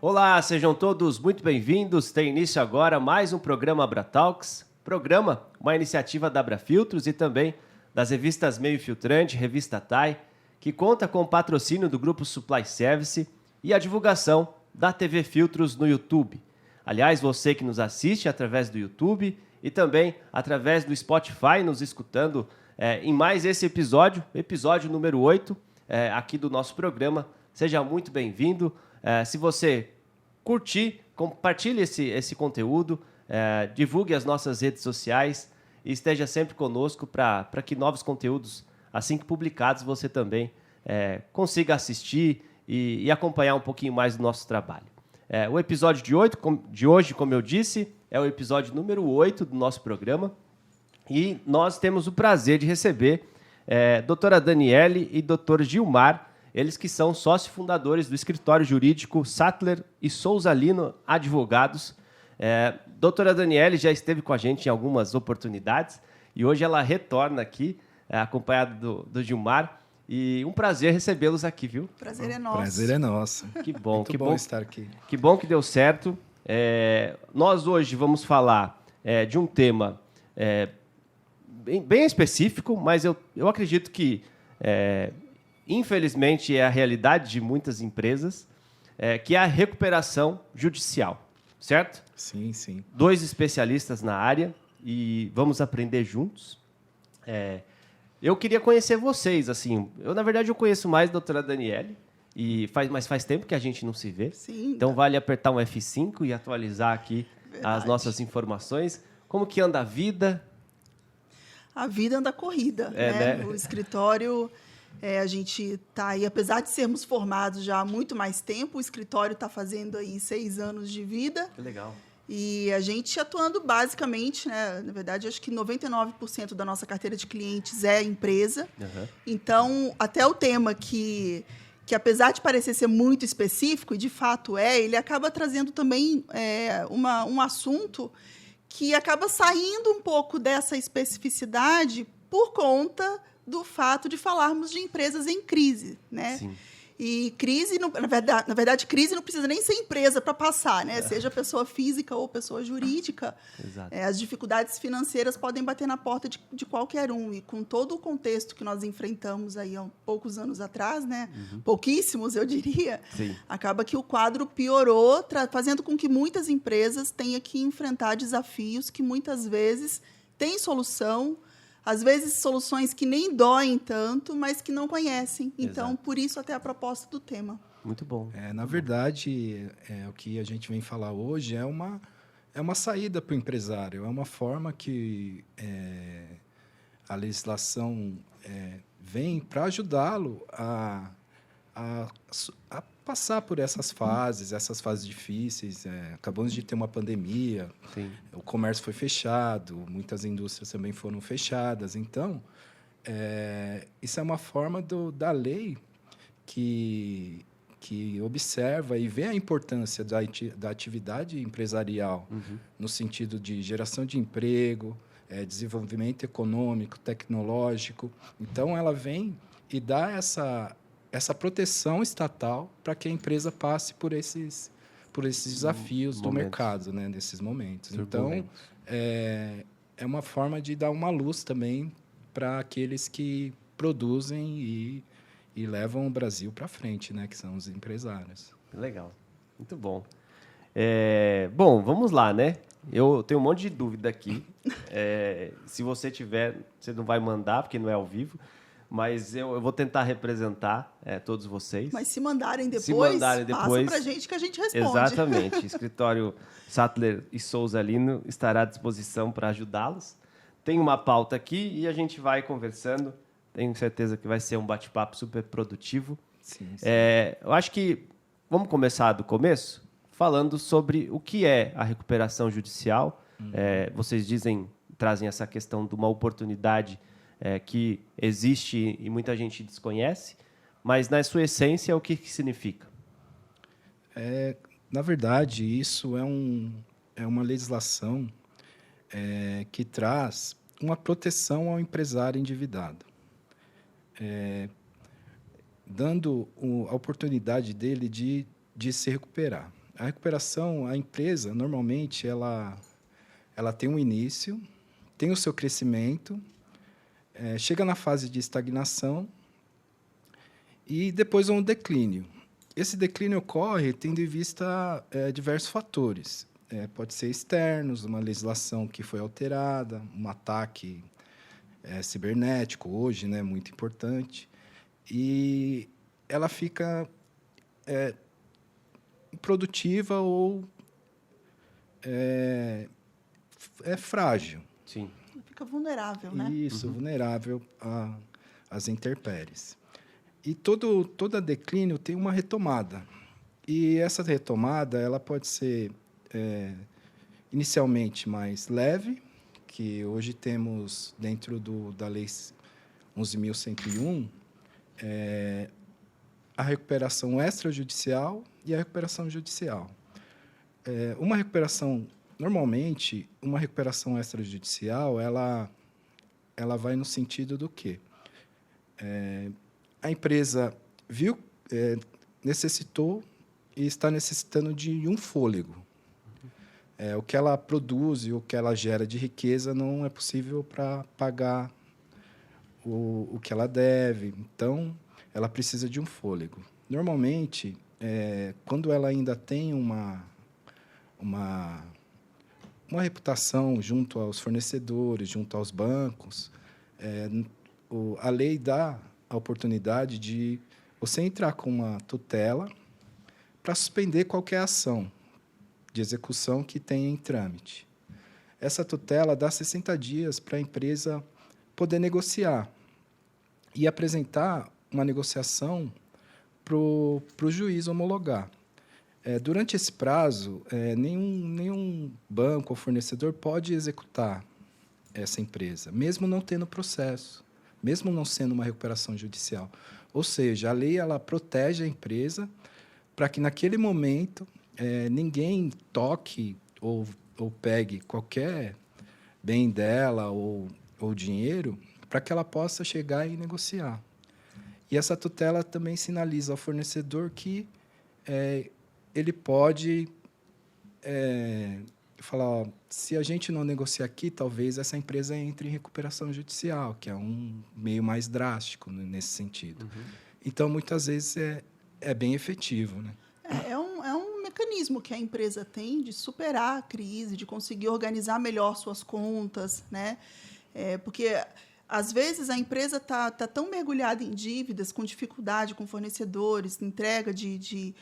Olá, sejam todos muito bem-vindos. Tem início agora mais um programa Abratalks. Programa, uma iniciativa da Abrafiltros e também das revistas Meio Filtrante, Revista TAI, que conta com o patrocínio do Grupo Supply Service e a divulgação da TV Filtros no YouTube. Aliás, você que nos assiste através do YouTube e também através do Spotify, nos escutando em mais esse episódio número 8 aqui do nosso programa. Seja muito bem-vindo. Se você curtir, compartilhe esse conteúdo, divulgue as nossas redes sociais e esteja sempre conosco para que novos conteúdos, assim que publicados, você também consiga assistir e acompanhar um pouquinho mais do nosso trabalho. O episódio de hoje, como eu disse, é o episódio número 8 do nosso programa e nós temos o prazer de receber doutora Daniele e doutor Gilmar, eles que são sócios fundadores do escritório jurídico Sattler e Souza Lino Advogados. Doutora Daniele já esteve com a gente em algumas oportunidades e hoje ela retorna aqui, acompanhada do Gilmar. E um prazer recebê-los aqui, viu? Prazer é nosso. Prazer é nosso. Que bom, Muito bom estar aqui. Que bom que deu certo. Nós hoje vamos falar de um tema bem específico, mas eu acredito que infelizmente, é a realidade de muitas empresas, que é a recuperação judicial, certo? Sim, sim. 2 especialistas na área e vamos aprender juntos. Eu queria conhecer vocês, assim. Na verdade, eu conheço mais a doutora Daniele, mas faz tempo que a gente não se vê. Sim. Então, vale apertar um F5 e atualizar aqui as nossas informações. Como que anda a vida? A vida anda corrida, né? Né? O escritório... a gente está aí, apesar de sermos formados já há muito mais tempo, o escritório está fazendo aí 6 anos de vida. Que legal. E a gente atuando basicamente, né, na verdade, acho que 99% da nossa carteira de clientes é empresa. Uhum. Então, até o tema que apesar de parecer ser muito específico, e de fato ele acaba trazendo também um assunto que acaba saindo um pouco dessa especificidade por conta do fato de falarmos de empresas em crise, né? Sim. E crise, na verdade, crise não precisa nem ser empresa para passar, né? Seja pessoa física ou pessoa jurídica. Exato. As dificuldades financeiras podem bater na porta de qualquer um. E com todo o contexto que nós enfrentamos aí há poucos anos atrás, né? Uhum. Pouquíssimos, eu diria. Sim. Acaba que o quadro piorou, fazendo com que muitas empresas tenham que enfrentar desafios que muitas vezes têm solução. Às vezes, soluções que nem doem tanto, mas que não conhecem. Então, Exato. por isso, até a proposta do tema. Muito bom. Na verdade, o que a gente vem falar hoje é uma saída para o empresário. É uma forma que a legislação vem para ajudá-lo a passar por essas fases difíceis. Acabamos de ter uma pandemia, Sim. o comércio foi fechado, muitas indústrias também foram fechadas. Então, isso é uma forma da lei que observa e vê a importância da atividade empresarial, Uhum. no sentido de geração de emprego, desenvolvimento econômico, tecnológico. Então, ela vem e dá essa proteção estatal para que a empresa passe por esses desafios do mercado, né, nesses momentos. Então, é uma forma de dar uma luz também para aqueles que produzem e levam o Brasil para frente, né, que são os empresários. Legal. Muito bom. Bom, vamos lá, né? Eu tenho um monte de dúvida aqui. Se você tiver, você não vai mandar, porque não é ao vivo. Mas eu vou tentar representar todos vocês. Mas se mandarem depois, passa para a gente que a gente responde. Exatamente. Escritório Sattler e Souza Lino estará à disposição para ajudá-los. Tem uma pauta aqui e a gente vai conversando. Tenho certeza que vai ser um bate-papo super produtivo. Sim. Eu acho que vamos começar do começo, falando sobre o que é a recuperação judicial. Vocês trazem essa questão de uma oportunidade que existe e muita gente desconhece, mas, na sua essência, o que significa? Na verdade, isso é uma legislação que traz uma proteção ao empresário endividado, dando a oportunidade dele de se recuperar. A recuperação, a empresa, normalmente, ela tem um início, tem o seu crescimento, chega na fase de estagnação e depois um declínio. Esse declínio ocorre tendo em vista diversos fatores. Pode ser externos, uma legislação que foi alterada, um ataque cibernético, hoje, né, muito importante, e ela fica improdutiva ou frágil. Sim. Fica vulnerável, né? Isso, vulnerável às intempéries. E todo declínio tem uma retomada. E essa retomada ela pode ser inicialmente mais leve, que hoje temos dentro da Lei 11.101 a recuperação extrajudicial e a recuperação judicial. Normalmente, uma recuperação extrajudicial, ela vai no sentido do quê? A empresa viu, necessitou e está necessitando de um fôlego. O que ela produz e o que ela gera de riqueza não é possível para pagar o que ela deve. Então, ela precisa de um fôlego. Normalmente, quando ela ainda tem uma reputação junto aos fornecedores, junto aos bancos, a lei dá a oportunidade de você entrar com uma tutela para suspender qualquer ação de execução que tenha em trâmite. Essa tutela dá 60 dias para a empresa poder negociar e apresentar uma negociação para o juiz homologar. Durante esse prazo, nenhum banco ou fornecedor pode executar essa empresa, mesmo não tendo processo, mesmo não sendo uma recuperação judicial. Ou seja, a lei ela protege a empresa para que, naquele momento, ninguém toque ou pegue qualquer bem dela ou dinheiro para que ela possa chegar e negociar. E essa tutela também sinaliza ao fornecedor que ele pode falar, se a gente não negociar aqui, talvez essa empresa entre em recuperação judicial, que é um meio mais drástico nesse sentido. Uhum. Então, muitas vezes, é bem efetivo, né? É um mecanismo que a empresa tem de superar a crise, de conseguir organizar melhor suas contas, né? Porque, às vezes, a empresa está tão mergulhada em dívidas, com dificuldade com fornecedores, entrega de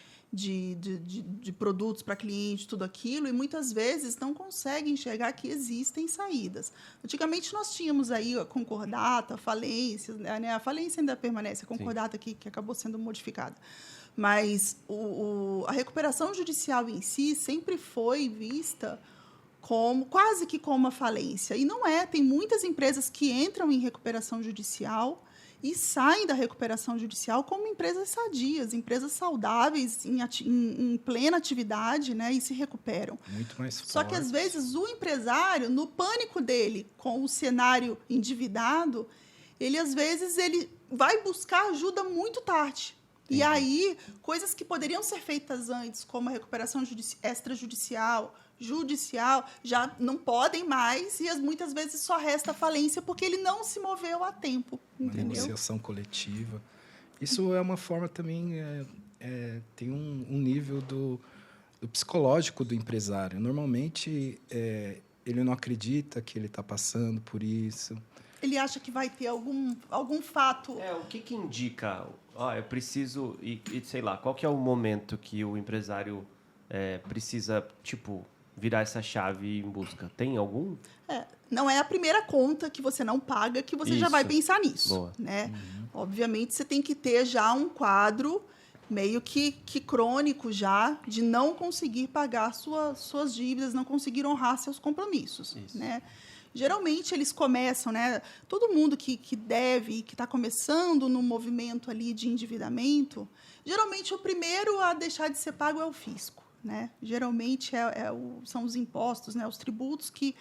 produtos para cliente, tudo aquilo, e muitas vezes não consegue enxergar que existem saídas. Antigamente, nós tínhamos aí a concordata, a falência, né? A falência ainda permanece, a concordata que acabou sendo modificada. Mas a recuperação judicial em si sempre foi vista quase que como uma falência. E não é. Tem muitas empresas que entram em recuperação judicial e saem da recuperação judicial como empresas sadias, empresas saudáveis, em plena atividade, né, e se recuperam. Muito mais forte. Só que, às vezes, o empresário, no pânico dele com o cenário endividado, às vezes, ele vai buscar ajuda muito tarde. E aí, coisas que poderiam ser feitas antes, como a recuperação extrajudicial, judicial, já não podem mais e muitas vezes só resta a falência porque ele não se moveu a tempo. Entendeu? Uma negociação coletiva. Isso é uma forma também, tem um nível do psicológico do empresário. Normalmente, ele não acredita que ele está passando por isso. Ele acha que vai ter algum fato. O que indica? Eu preciso... E sei lá, qual que é o momento que o empresário precisa, virar essa chave em busca? Tem algum? Não é a primeira conta que você não paga que você já vai pensar nisso. Boa. Né? Uhum. Obviamente, você tem que ter já um quadro meio que crônico já de não conseguir pagar suas dívidas, não conseguir honrar seus compromissos. Isso. Né? Geralmente, eles começam, né? Todo mundo que deve, que está começando no movimento ali de endividamento, geralmente o primeiro a deixar de ser pago é o fisco. Né? Geralmente, são os impostos, né? Os tributos que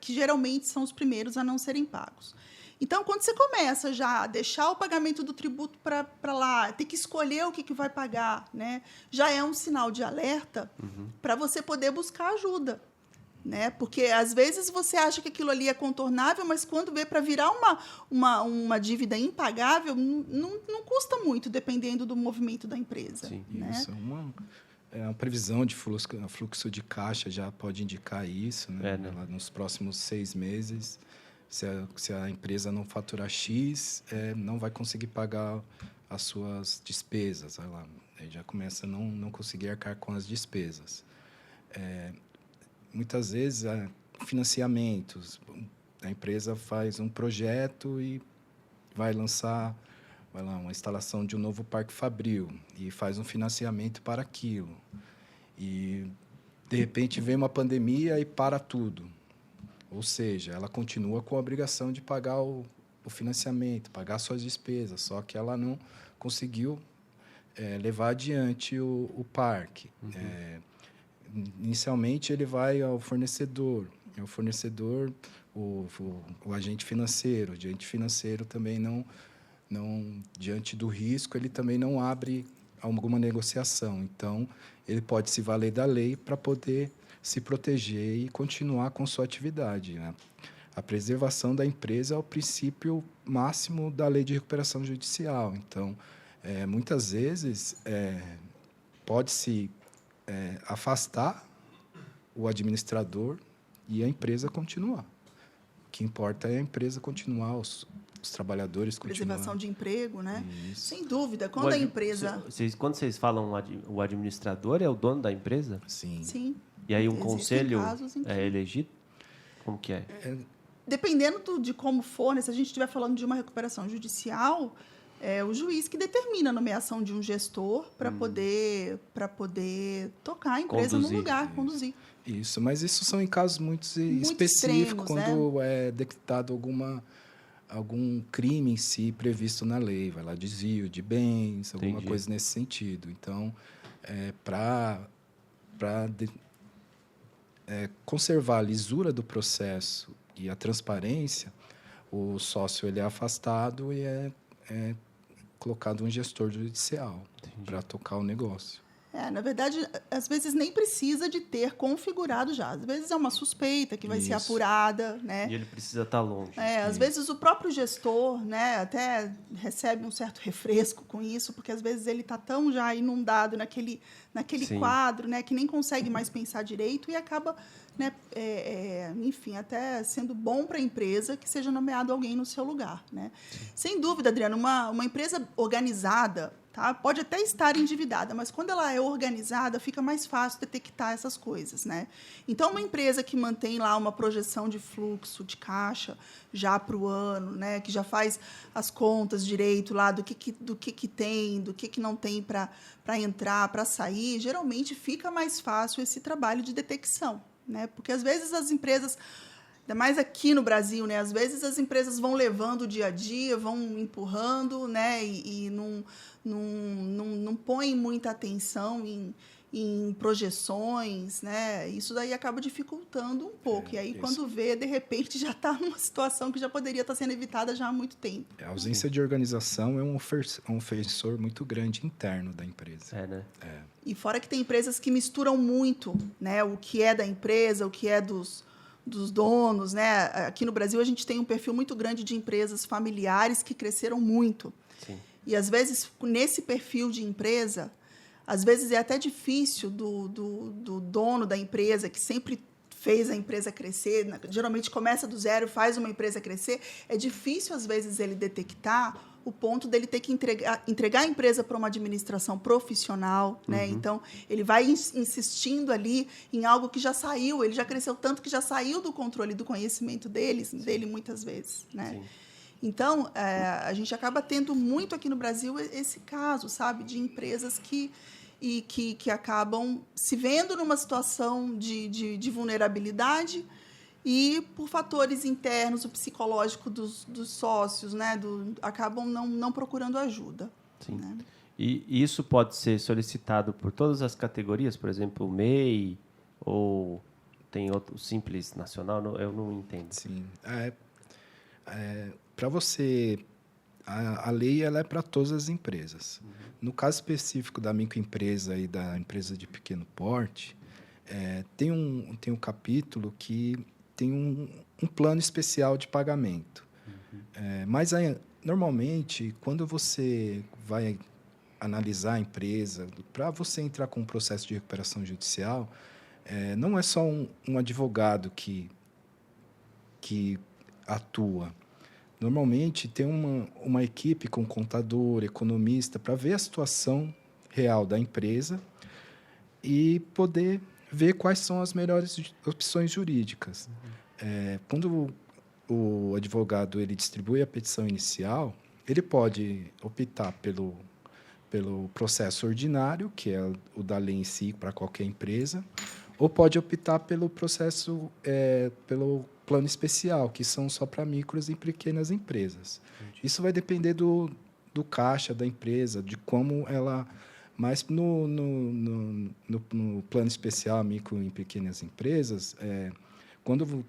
geralmente são os primeiros a não serem pagos. Então, quando você começa já a deixar o pagamento do tributo para lá, ter que escolher o que vai pagar, né, já é um sinal de alerta para você poder buscar ajuda. Né? Porque, às vezes, você acha que aquilo ali é contornável, mas quando vê para virar uma dívida impagável, não custa muito, dependendo do movimento da empresa. Sim, né? Isso é uma previsão de fluxo de caixa, já pode indicar isso. Né? Nos próximos 6 meses, se a empresa não faturar X, não vai conseguir pagar as suas despesas. Aí já começa a não conseguir arcar com as despesas. Muitas vezes, financiamentos. A empresa faz um projeto e vai lançar uma instalação de um novo parque fabril e faz um financiamento para aquilo. E, de repente, vem uma pandemia e para tudo. Ou seja, ela continua com a obrigação de pagar o financiamento, pagar suas despesas, só que ela não conseguiu levar adiante o parque. Inicialmente, ele vai ao fornecedor. O fornecedor, o agente financeiro. O agente financeiro também não, diante do risco, ele também não abre alguma negociação. Então, ele pode se valer da lei para poder se proteger e continuar com sua atividade. Né? A preservação da empresa é o princípio máximo da lei de recuperação judicial. Então, muitas vezes, pode-se afastar o administrador e a empresa continuar. O que importa é a empresa continuar, os trabalhadores continuar. Preservação de emprego, né? Isso. Sem dúvida. Quando a empresa... Quando vocês falam o administrador, é o dono da empresa? Sim. Sim. E aí um Existem conselho casos em que... é elegido? Como que é? Dependendo de como for, né? Se a gente estiver falando de uma recuperação judicial, é o juiz que determina a nomeação de um gestor para poder tocar a empresa no lugar, conduzir. Isso, mas isso são em casos muito específicos, quando né? é detectado algum crime em si previsto na lei, vai lá, desvio de bens, alguma coisa nesse sentido. Então, para conservar a lisura do processo e a transparência, o sócio ele é afastado e é colocado um gestor judicial para tocar o negócio. Na verdade, às vezes nem precisa de ter configurado já. Às vezes é uma suspeita que vai ser apurada, né? E ele precisa estar longe. Às vezes o próprio gestor, né, até recebe um certo refresco com isso, porque às vezes ele está tão já inundado naquele quadro, né, que nem consegue mais pensar direito e acaba, né, enfim, até sendo bom para a empresa que seja nomeado alguém no seu lugar, né? Sem dúvida, Adriano, uma empresa organizada, tá? Pode até estar endividada, mas quando ela é organizada, fica mais fácil detectar essas coisas, né? Então, uma empresa que mantém lá uma projeção de fluxo de caixa já para o ano, né? Que já faz as contas direito lá do que tem, do que não tem para entrar, para sair, geralmente fica mais fácil esse trabalho de detecção, né? Porque, às vezes, as empresas... Ainda mais aqui no Brasil, né? Às vezes as empresas vão levando o dia a dia, vão empurrando, né? E não põem muita atenção em projeções, né? Isso daí acaba dificultando um pouco. E aí, quando vê, de repente, já está numa situação que já poderia estar sendo evitada já há muito tempo. A ausência de organização é um ofensor muito grande interno da empresa. Né? E fora que tem empresas que misturam muito, né? O que é da empresa, o que é dos donos, né? Aqui no Brasil, a gente tem um perfil muito grande de empresas familiares que cresceram muito. Sim. E, às vezes, nesse perfil de empresa, às vezes é até difícil do dono da empresa, que sempre fez a empresa crescer, geralmente começa do zero, faz uma empresa crescer, é difícil, às vezes, ele detectar o ponto dele ter que entregar a empresa para uma administração profissional, né? Então, ele vai insistindo ali em algo que já saiu, ele já cresceu tanto que já saiu do controle do conhecimento dele muitas vezes, né? Sim. Então, a gente acaba tendo muito aqui no Brasil esse caso, sabe, de empresas que acabam se vendo numa situação de vulnerabilidade e, por fatores internos, o psicológico dos sócios, né, acabam não procurando ajuda. Sim. Né? E isso pode ser solicitado por todas as categorias, por exemplo, o MEI, ou tem outro Simples Nacional? Eu não entendo. Sim. para você... A lei ela é para todas as empresas. No caso específico da microempresa e da empresa de pequeno porte, tem um capítulo que tem um plano especial de pagamento. Mas, normalmente, quando você vai analisar a empresa, para você entrar com um processo de recuperação judicial, não é só um advogado que atua. Normalmente, tem uma equipe com contador, economista, para ver a situação real da empresa e poder ver quais são as melhores opções jurídicas. Quando o advogado ele distribui a petição inicial, ele pode optar pelo processo ordinário, que é o da lei em si para qualquer empresa, ou pode optar pelo processo, pelo plano especial, que são só para micros e pequenas empresas. Entendi. Isso vai depender do caixa da empresa, de como ela... Mas no plano especial, micro e pequenas empresas, quando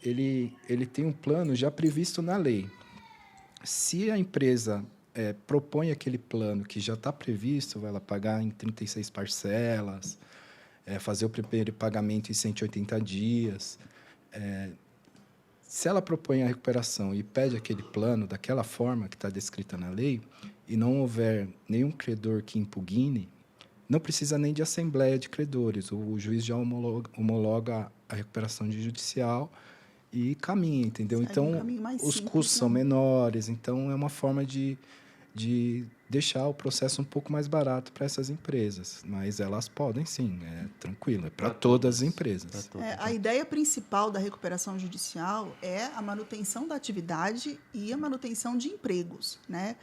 ele tem um plano já previsto na lei. Se a empresa propõe aquele plano que já está previsto, vai ela pagar em 36 parcelas, fazer o primeiro pagamento em 180 dias. Se ela propõe a recuperação e pede aquele plano daquela forma que está descrita na lei, e não houver nenhum credor que impugne, não precisa nem de assembleia de credores. O juiz já homologa a recuperação judicial e caminha, entendeu? Então, os simples, custos são menores. Então, é uma forma de deixar o processo um pouco mais barato para essas empresas. Mas elas podem, sim, tranquilo. É para todas as empresas. A ideia principal da recuperação judicial é a manutenção da atividade e a manutenção de empregos, né?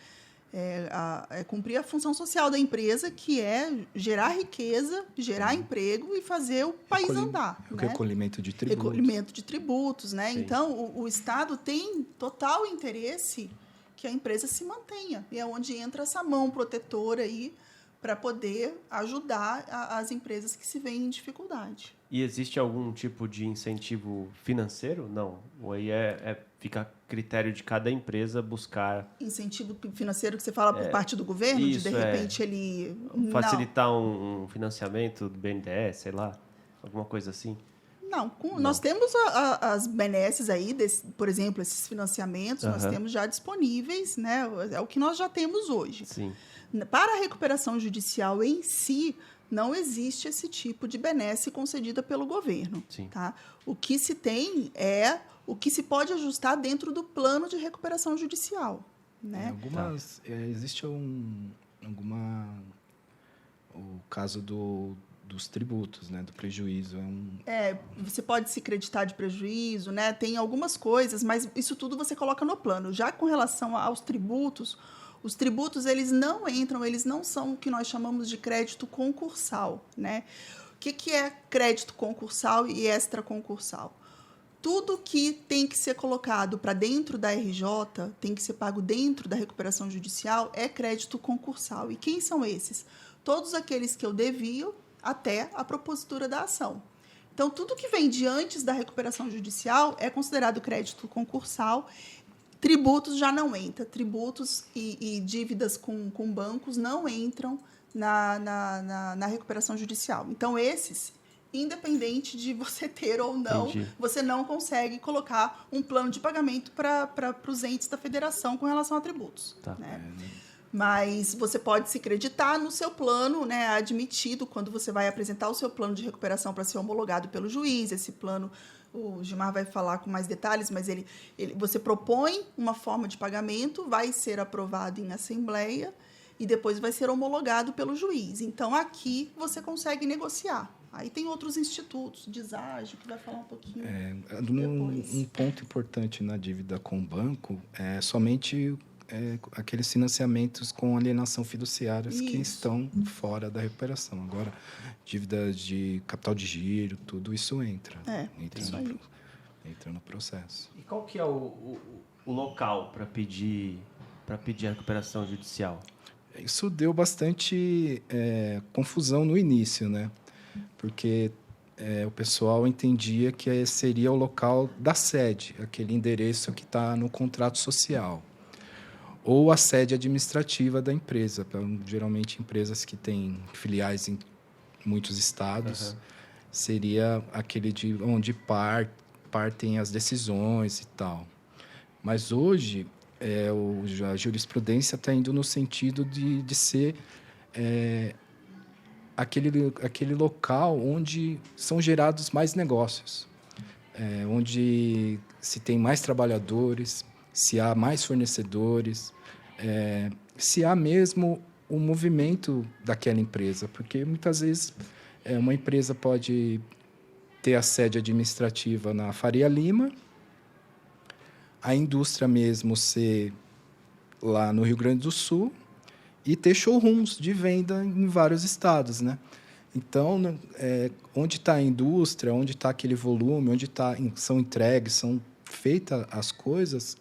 Cumprir a função social da empresa, que é gerar riqueza, gerar emprego e fazer o país andar. O recolhimento de tributos. Recolhimento de tributos, né? Então, o Estado tem total interesse que a empresa se mantenha. E é onde entra essa mão protetora aí para poder ajudar as empresas que se veem em dificuldade. E existe algum tipo de incentivo financeiro? Não. Ou aí fica a critério de cada empresa buscar... Incentivo financeiro que você fala por parte do governo? Isso, de repente ele... Facilitar um financiamento do BNDES, sei lá, alguma coisa assim? Não. Nós temos as benesses aí, por exemplo, esses financiamentos, nós temos já disponíveis, né? É o que nós já temos hoje. Sim. Para a recuperação judicial em si, não existe esse tipo de benesse concedida pelo governo. Sim. Tá? O que se tem é o que se pode ajustar dentro do plano de recuperação judicial. Né? Existe o caso dos tributos, né? Do prejuízo. Você pode se creditar de prejuízo, né? Tem algumas coisas, mas isso tudo você coloca no plano. Já com relação aos tributos, os tributos eles não entram, eles não são o que nós chamamos de crédito concursal. Né? O que é crédito concursal e extraconcursal? Tudo que tem que ser colocado para dentro da RJ, tem que ser pago dentro da recuperação judicial, é crédito concursal. E quem são esses? Todos aqueles que eu devio até a propositura da ação. Então, tudo que vem de antes da recuperação judicial é considerado crédito concursal. Tributos já não entra. Tributos e dívidas com bancos não entram na recuperação judicial. Então, esses, independente de você ter ou não, você não consegue colocar um plano de pagamento para os entes da federação com relação a tributos. Tá. Né? Mas você pode se creditar no seu plano, né, admitido, quando você vai apresentar o seu plano de recuperação para ser homologado pelo juiz. Esse plano, o Gilmar vai falar com mais detalhes, mas você propõe uma forma de pagamento, vai ser aprovado em assembleia e depois vai ser homologado pelo juiz. Então, aqui você consegue negociar. Aí tem outros institutos, deságio, que vai falar um pouquinho depois. Um ponto importante na dívida com o banco é somente... aqueles financiamentos com alienação fiduciárias que estão fora da recuperação. Agora, dívidas de capital de giro, tudo isso entra no processo. E qual que é o local para pedir a recuperação judicial? Isso deu bastante confusão no início, né? Porque o pessoal entendia que seria o local da sede, aquele endereço que está no contrato social, ou a sede administrativa da empresa. Geralmente, empresas que têm filiais em muitos estados, seria aquele de onde partem as decisões e tal. Mas hoje, a jurisprudência está indo no sentido de ser aquele local onde são gerados mais negócios, onde se tem mais trabalhadores, se há mais fornecedores, se há mesmo o movimento daquela empresa, porque muitas vezes uma empresa pode ter a sede administrativa na Faria Lima, a indústria mesmo ser lá no Rio Grande do Sul e ter showrooms de venda em vários estados, né? Então, onde está a indústria, onde está aquele volume, onde são entregues, são feitas as coisas,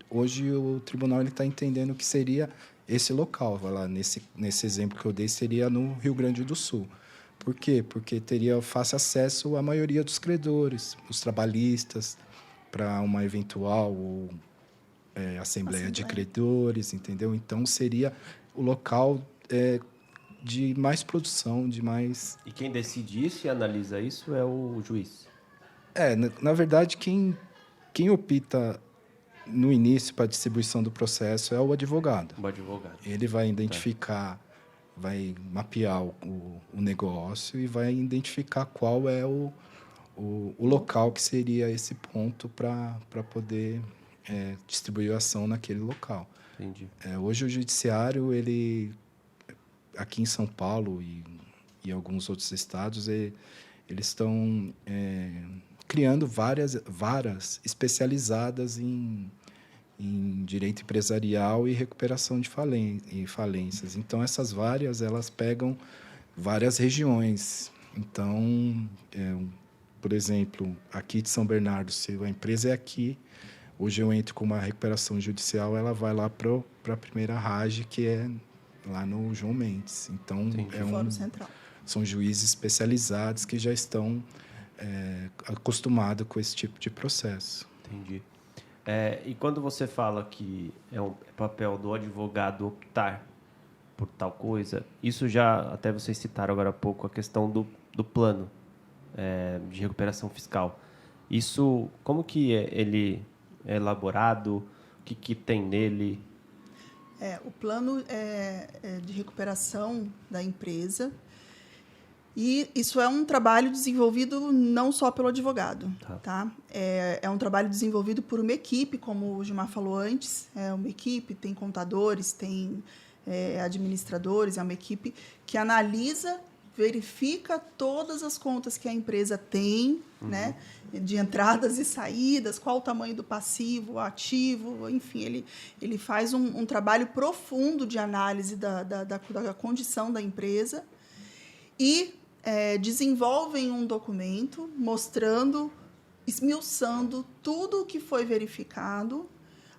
hoje o tribunal está entendendo que seria esse local. Vai lá, nesse exemplo que eu dei, seria no Rio Grande do Sul. Por quê? Porque teria fácil acesso à maioria dos credores, os trabalhistas, para uma eventual assembleia de credores, entendeu? Então, seria o local de mais produção, de mais... E quem decide isso e analisa isso é o juiz? Na verdade, quem opta no início para a distribuição do processo é o advogado. O advogado. Ele vai identificar, vai mapear o negócio e vai identificar qual é o local que seria esse ponto para poder distribuir a ação naquele local. Entendi. Hoje o judiciário, aqui em São Paulo e alguns outros estados, eles estão criando várias varas especializadas em direito empresarial e recuperação de falências. Então, essas várias, elas pegam várias regiões. Então, por exemplo, aqui de São Bernardo, se a empresa é aqui, hoje eu entro com uma recuperação judicial, ela vai lá para a primeira RAGE, que é lá no João Mendes. Então, Fórum Central. São juízes especializados que já estão acostumados com esse tipo de processo. Entendi. E quando você fala que é um papel do advogado optar por tal coisa, isso já, até vocês citaram agora há pouco, a questão do plano de recuperação fiscal. Isso, como que ele é elaborado? O que tem nele? O plano de recuperação da empresa. E isso é um trabalho desenvolvido não só pelo advogado. Tá? É um trabalho desenvolvido por uma equipe, como o Gilmar falou antes. É uma equipe, tem contadores, tem administradores, é uma equipe que analisa, verifica todas as contas que a empresa tem, né, de entradas e saídas, qual o tamanho do passivo, ativo, enfim, ele faz um trabalho profundo de análise da condição da empresa e desenvolvem um documento mostrando, esmiuçando tudo o que foi verificado,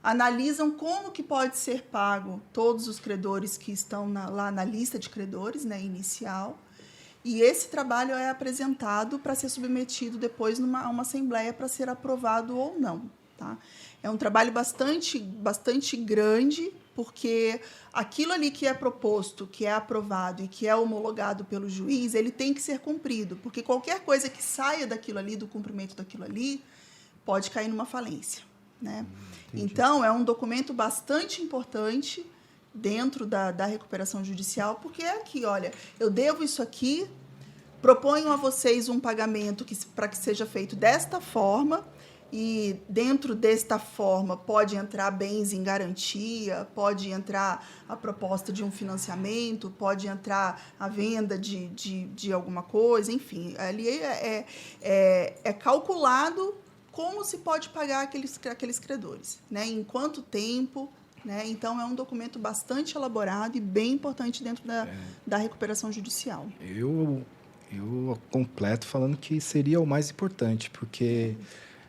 analisam como que pode ser pago todos os credores que estão lá na lista de credores, né, inicial. E esse trabalho é apresentado para ser submetido depois a uma assembleia para ser aprovado ou não. Tá? É um trabalho bastante grande, porque aquilo ali que é proposto, que é aprovado e que é homologado pelo juiz, ele tem que ser cumprido, porque qualquer coisa que saia daquilo ali, do cumprimento daquilo ali, pode cair numa falência. Né? Então, é um documento bastante importante dentro da recuperação judicial, porque é aqui, olha, eu devo isso aqui, proponho a vocês um pagamento para que seja feito desta forma, e dentro desta forma pode entrar bens em garantia, pode entrar a proposta de um financiamento, pode entrar a venda de alguma coisa, enfim, ali é calculado como se pode pagar aqueles credores, né? Em quanto tempo, né? Então, é um documento bastante elaborado e bem importante dentro da recuperação judicial. Eu completo falando que seria o mais importante, porque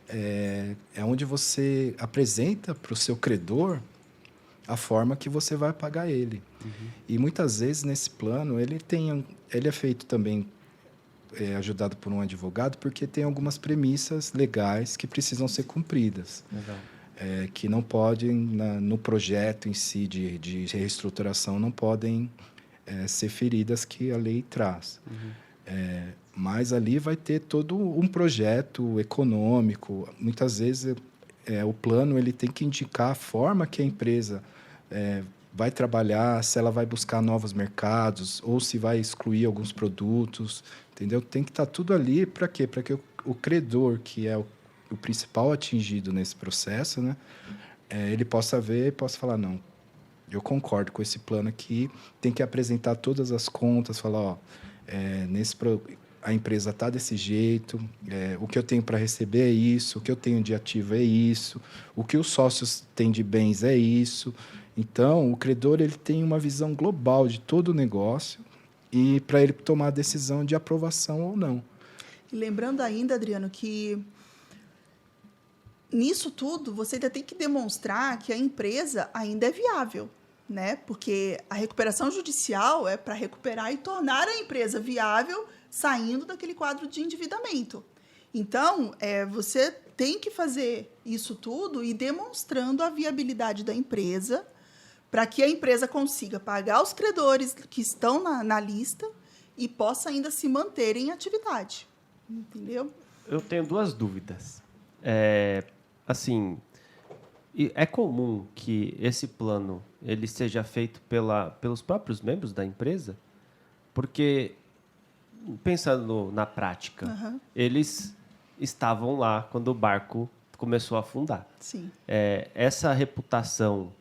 é onde você apresenta para o seu credor a forma que você vai pagar ele. E muitas vezes nesse plano ele é feito também ajudado por um advogado, porque tem algumas premissas legais que precisam ser cumpridas. Legal. Que não podem, no projeto em si de reestruturação, não podem ser feridas que a lei traz. Mas ali vai ter todo um projeto econômico. Muitas vezes, o plano ele tem que indicar a forma que a empresa vai trabalhar, se ela vai buscar novos mercados ou se vai excluir alguns produtos, entendeu? Tem que estar tudo ali para quê? Para que o credor, que é o principal atingido nesse processo, né, ele possa ver e possa falar, não, eu concordo com esse plano aqui, tem que apresentar todas as contas, falar, ó, a empresa está desse jeito, o que eu tenho para receber é isso, o que eu tenho de ativo é isso, o que os sócios têm de bens é isso. Então, o credor ele tem uma visão global de todo o negócio e para ele tomar a decisão de aprovação ou não. E lembrando ainda, Adriano, que nisso tudo você ainda tem que demonstrar que a empresa ainda é viável, né? Porque a recuperação judicial é para recuperar e tornar a empresa viável saindo daquele quadro de endividamento. Então, você tem que fazer isso tudo e demonstrando a viabilidade da empresa para que a empresa consiga pagar os credores que estão na lista e possa ainda se manter em atividade. Entendeu? Eu tenho duas dúvidas. Assim, é comum que esse plano ele seja feito pelos próprios membros da empresa? Porque, pensando na prática, eles estavam lá quando o barco começou a afundar. Sim. Essa reputação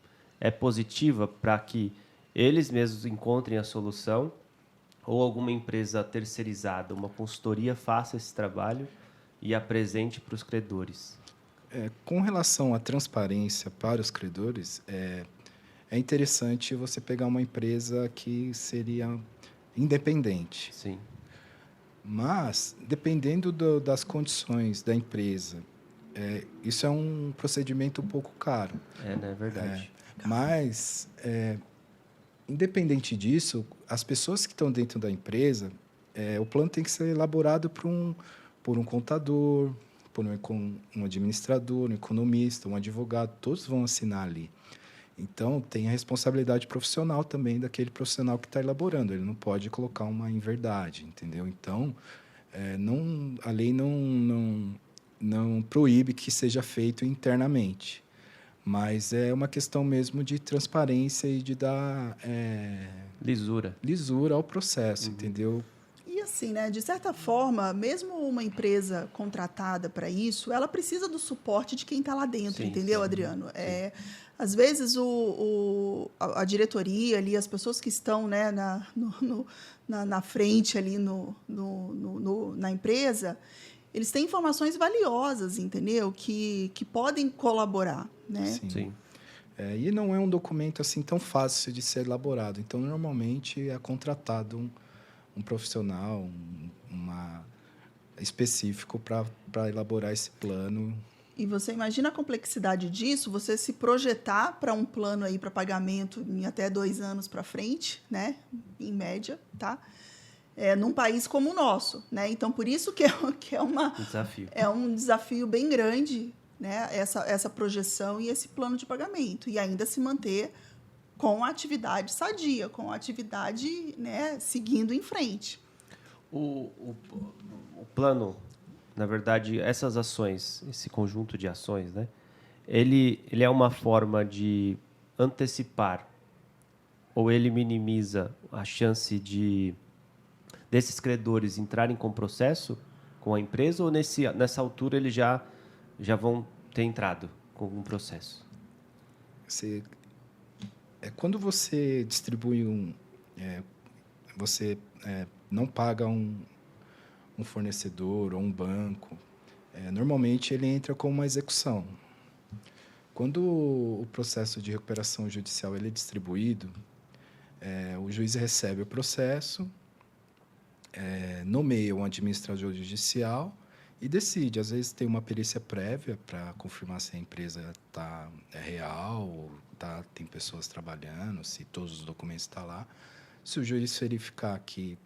é positiva para que eles mesmos encontrem a solução ou alguma empresa terceirizada, uma consultoria faça esse trabalho e apresente para os credores? Com relação à transparência para os credores, é interessante você pegar uma empresa que seria independente. Sim. Mas, dependendo das condições da empresa, isso é um procedimento um pouco caro. Não é verdade. Mas, independente disso, as pessoas que estão dentro da empresa, o plano tem que ser elaborado por um contador, por um administrador, um economista, um advogado, todos vão assinar ali. Então, tem a responsabilidade profissional também daquele profissional que está elaborando. Ele não pode colocar uma inverdade, entendeu? Então, a lei não proíbe que seja feito internamente. Mas é uma questão mesmo de transparência e de dar lisura ao processo, entendeu? E assim, né, de certa forma, mesmo uma empresa contratada para isso, ela precisa do suporte de quem está lá dentro, entendeu, sim, Adriano? Às vezes a diretoria ali, as pessoas que estão, né, na frente ali na empresa, eles têm informações valiosas, entendeu? Que podem colaborar, né? Sim. E não é um documento assim tão fácil de ser elaborado. Então, normalmente, é contratado um profissional específico para elaborar esse plano. E você imagina a complexidade disso, você se projetar para um plano aí para pagamento em até 2 anos para frente, né? Em média, tá? Num país como o nosso, né? Então, por isso que é um desafio bem grande, né? Essa projeção e esse plano de pagamento. E ainda se manter com a atividade sadia, com a atividade, né, seguindo em frente. O plano, na verdade, essas ações, esse conjunto de ações, né? Ele é uma forma de antecipar ou ele minimiza a chance desses credores entrarem com processo com a empresa ou nessa altura eles já vão ter entrado com um processo? Quando você distribui você não paga um fornecedor ou um banco, normalmente ele entra com uma execução. Quando o processo de recuperação judicial ele é distribuído, o juiz recebe o processo, nomeia um administrador judicial e decide. Às vezes tem uma perícia prévia para confirmar se a empresa é real, ou tem pessoas trabalhando, se todos os documentos estão lá. Se o juiz verificar que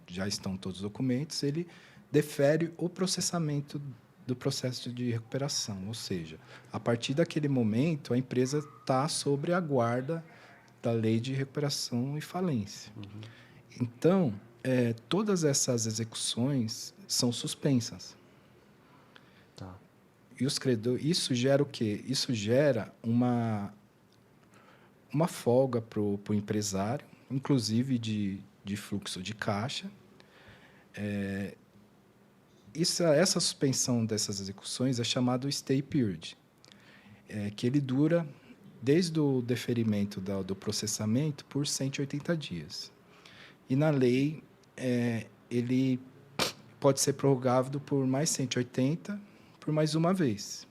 já estão todos os documentos, ele defere o processamento do processo de recuperação. Ou seja, a partir daquele momento, a empresa está sobre a guarda da lei de recuperação e falência. Então, todas essas execuções são suspensas. Tá. E os credores, isso gera o quê? Isso gera uma folga para o empresário, inclusive de fluxo de caixa. Essa suspensão dessas execuções é chamado stay period, que ele dura desde o deferimento do processamento por 180 dias. E na lei, ele pode ser prorrogável por mais 180, por mais uma vez.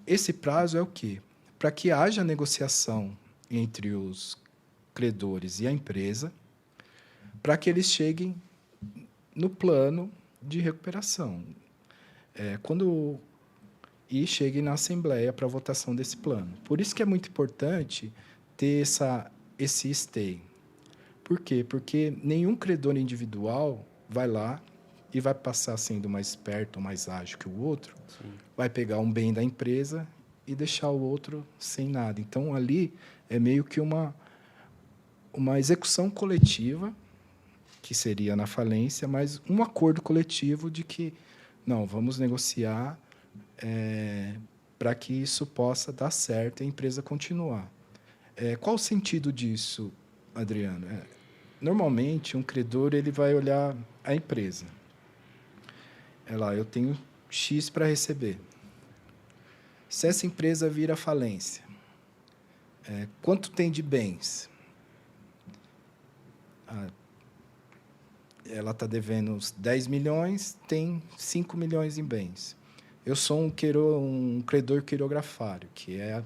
Esse prazo é o quê? Para que haja negociação entre os credores e a empresa, para que eles cheguem no plano de recuperação. E cheguem na Assembleia para a votação desse plano. Por isso que é muito importante ter esse stay. Por quê? Porque nenhum credor individual vai lá e vai passar sendo mais esperto ou mais ágil que o outro, Sim. vai pegar um bem da empresa e deixar o outro sem nada. Então, ali é meio que uma execução coletiva, que seria na falência, mas um acordo coletivo de que, não, vamos negociar para que isso possa dar certo e a empresa continuar. Qual o sentido disso, Adriano? Normalmente, um credor ele vai olhar a empresa. Eu tenho X para receber. Se essa empresa vir à falência, quanto tem de bens? Ela está devendo uns 10 milhões, tem 5 milhões em bens. Eu sou um credor quirografário, que é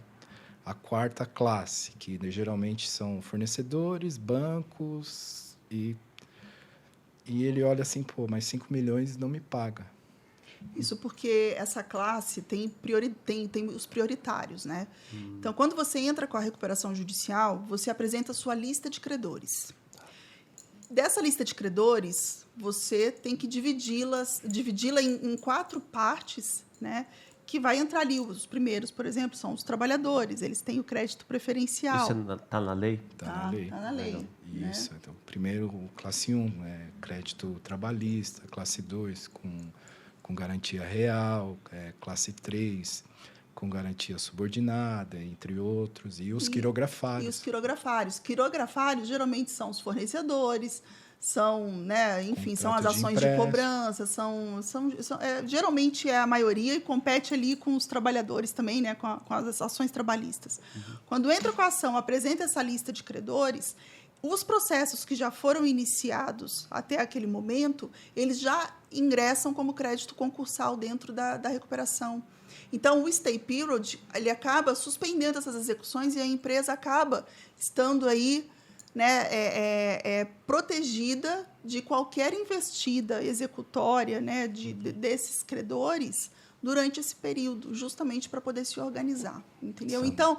a quarta classe, que geralmente são fornecedores, bancos, e ele olha assim, mas 5 milhões não me paga. Isso porque essa classe tem os prioritários, né? Então, quando você entra com a recuperação judicial, você apresenta a sua lista de credores. Dessa lista de credores, você tem que dividi-la em 4 partes, né? Que vai entrar ali. Os primeiros, por exemplo, são os trabalhadores. Eles têm o crédito preferencial. Isso está na lei? Está na lei. Está na lei. Isso. Né? Então, primeiro, classe 1, crédito trabalhista. Classe 2, com garantia real. Classe 3, com garantia subordinada, entre outros. E os quirografários. E os quirografários. Quirografários, geralmente, são os fornecedores, são, né, enfim, são as ações de cobrança, geralmente é a maioria e compete ali com os trabalhadores também, né, com as ações trabalhistas. Quando entra com a ação, apresenta essa lista de credores, os processos que já foram iniciados até aquele momento, eles já ingressam como crédito concursal dentro da recuperação. Então, o stay period, ele acaba suspendendo essas execuções e a empresa acaba estando aí, né, protegida de qualquer investida executória, né, desses credores durante esse período, justamente para poder se organizar, entendeu? Sim. Então,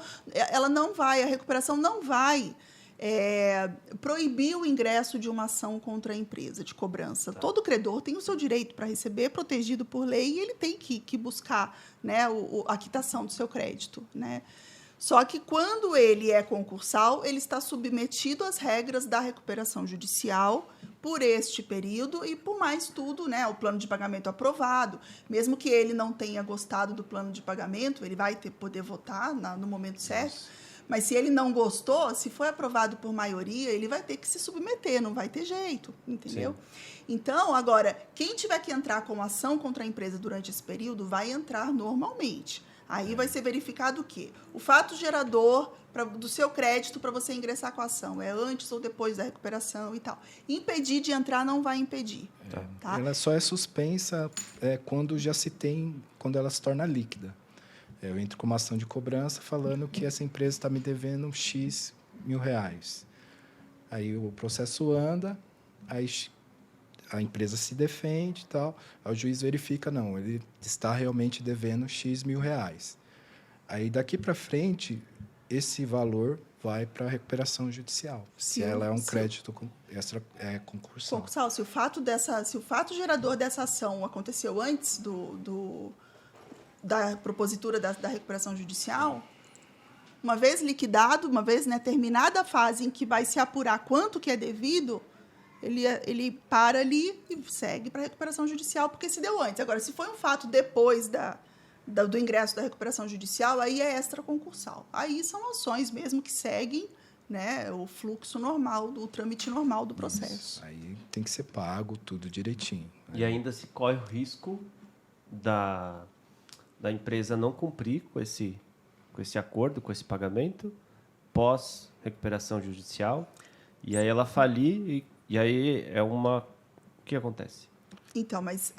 a recuperação não vai proibir o ingresso de uma ação contra a empresa de cobrança. Tá. Todo credor tem o seu direito para receber, protegido por lei, e ele tem que buscar, né, a quitação do seu crédito, né? Só que, quando ele é concursal, ele está submetido às regras da recuperação judicial por este período e por mais tudo, né, o plano de pagamento aprovado. Mesmo que ele não tenha gostado do plano de pagamento, ele vai poder votar no momento certo. Mas, se ele não gostou, se foi aprovado por maioria, ele vai ter que se submeter, não vai ter jeito, entendeu? Sim. Então, agora, quem tiver que entrar com ação contra a empresa durante esse período vai entrar normalmente. Aí vai ser verificado o quê? O fato gerador do seu crédito para você ingressar com a ação. É antes ou depois da recuperação e tal. Impedir de entrar não vai impedir. Tá? Ela só é suspensa quando ela se torna líquida. Eu entro com uma ação de cobrança falando que essa empresa está me devendo X mil reais. Aí o processo anda, aí a empresa se defende e tal, aí o juiz verifica, não, ele está realmente devendo X mil reais. Aí, daqui para frente, esse valor vai para a recuperação judicial. Se ela é um crédito extra concursal. Concursal, se o fato gerador dessa ação aconteceu antes da propositura da recuperação judicial, uma vez liquidado, uma vez, né, terminada a fase em que vai se apurar quanto que é devido, ele para ali e segue para a recuperação judicial, porque se deu antes. Agora, se foi um fato depois do ingresso da recuperação judicial, aí é extraconcursal. Aí são ações mesmo que seguem, né, o fluxo normal, o trâmite normal do processo. Isso. Aí tem que ser pago tudo direitinho. E ainda se corre o risco da empresa não cumprir com esse acordo, com esse pagamento, pós recuperação judicial, e aí ela falir, e aí o que acontece? Então, mas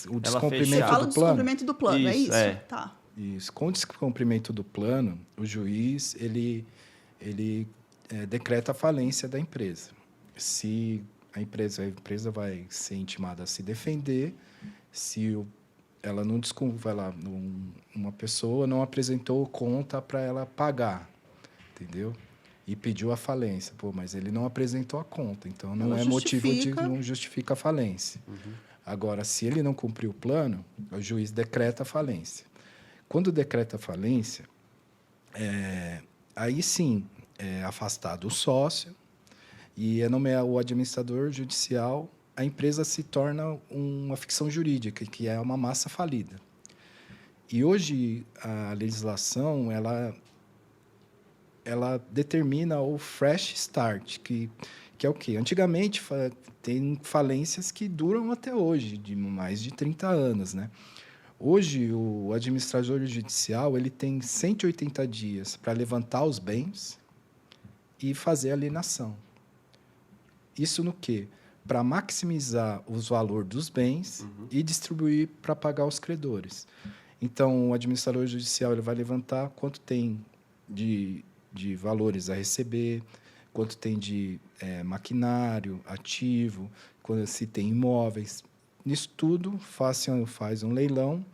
O você descumprimento fala do do plano. descumprimento do plano, é Isso, isso? é. Tá. Isso. Com o descumprimento do plano, o juiz ele decreta a falência da empresa. Se a empresa vai ser intimada a se defender, se ela não vai lá, uma pessoa não apresentou conta para ela pagar, entendeu? E pediu a falência. Pô, mas ele não apresentou a conta, então não não justifica a falência. Agora, se ele não cumpriu o plano, o juiz decreta a falência. Quando decreta a falência, aí sim é afastado o sócio e é nomeado o administrador judicial. A empresa se torna uma ficção jurídica, que é uma massa falida. E hoje a legislação ela determina o fresh start, que é o quê? Antigamente tem falências que duram até hoje, de mais de 30 anos, né? Hoje o administrador judicial ele tem 180 dias para levantar os bens e fazer a alienação. Isso no quê? Para maximizar os valores dos bens e distribuir para pagar os credores. Então, o administrador judicial ele vai levantar quanto tem de valores a receber, quanto tem de maquinário, ativo, se tem imóveis. Nisso tudo, faz um leilão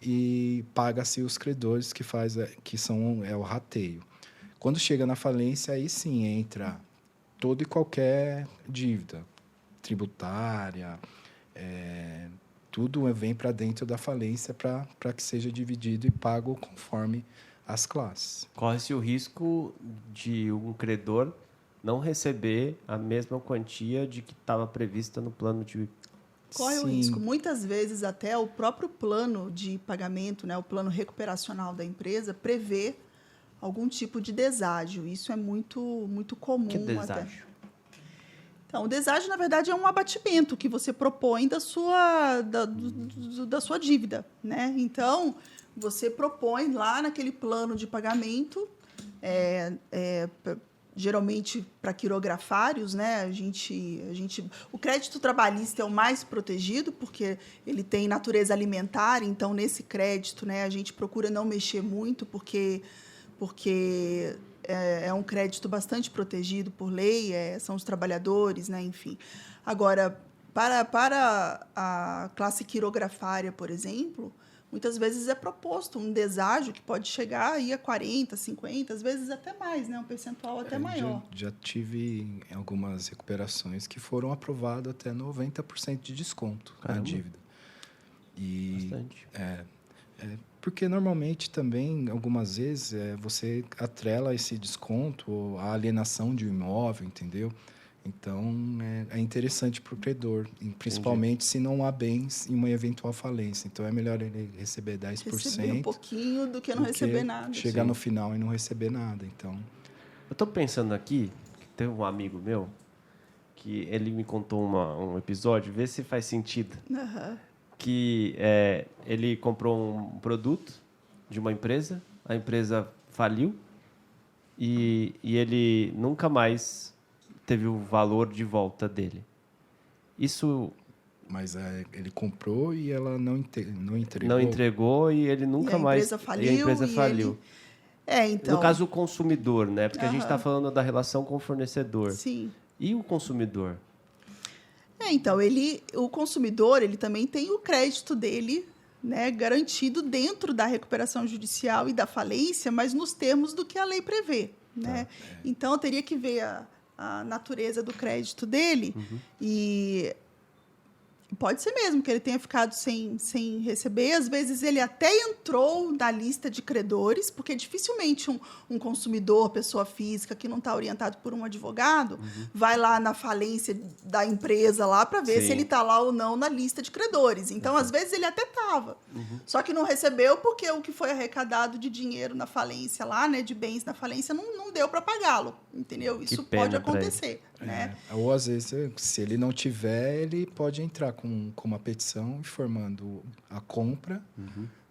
e paga-se os credores, que são o rateio. Quando chega na falência, aí sim entra toda e qualquer dívida tributária, tudo vem para dentro da falência para que seja dividido e pago conforme as classes. Corre-se o risco de um credor não receber a mesma quantia de que estava prevista no plano de... Corre o risco. Muitas vezes até o próprio plano de pagamento, né, o plano recuperacional da empresa, prevê algum tipo de deságio. Isso é muito, muito comum. Que deságio? Então, o deságio, na verdade, é um abatimento que você propõe da sua dívida, né? Então, você propõe lá naquele plano de pagamento, geralmente para quirografários, né? O crédito trabalhista é o mais protegido porque ele tem natureza alimentar. Então, nesse crédito, né, a gente procura não mexer muito porque é um crédito bastante protegido por lei, são os trabalhadores, né? Enfim. Agora, para a classe quirografária, por exemplo, muitas vezes é proposto um deságio que pode chegar aí a 40%, 50%, às vezes até mais, né? Um percentual até maior. Já tive algumas recuperações que foram aprovadas até 90% de desconto na dívida. Bastante. Porque normalmente também, algumas vezes, você atrela esse desconto à alienação de um imóvel, entendeu? Então, é interessante para o credor, principalmente se não há bens em uma eventual falência. Então, é melhor ele receber 10%. Receber um pouquinho do que não receber nada. Chegar no final e não receber nada. Então... Eu estou pensando aqui, que tem um amigo meu, que ele me contou um episódio, vê se faz sentido. Que ele comprou um produto de uma empresa, a empresa faliu e ele nunca mais teve o valor de volta dele. Isso... Mas ele comprou e ela não entregou. Não entregou e ele nunca mais... Faliu, e a empresa faliu. Então... No caso, o consumidor, né? Porque a gente está falando da relação com o fornecedor. Sim. E o consumidor? Então, o consumidor ele também tem o crédito dele né, garantido dentro da recuperação judicial e da falência, mas nos termos do que a lei prevê, né? Então, eu teria que ver a natureza do crédito dele e pode ser mesmo que ele tenha ficado sem receber. Às vezes, ele até entrou na lista de credores, porque dificilmente um consumidor, pessoa física, que não está orientado por um advogado, vai lá na falência da empresa lá para ver se ele está lá ou não na lista de credores. Então, às vezes, ele até estava. Só que não recebeu porque o que foi arrecadado de dinheiro na falência lá, né, de bens na falência, não deu para pagá-lo. Entendeu? Isso pode acontecer. Né? Ou, às vezes, se ele não tiver, ele pode entrar com uma petição informando a compra,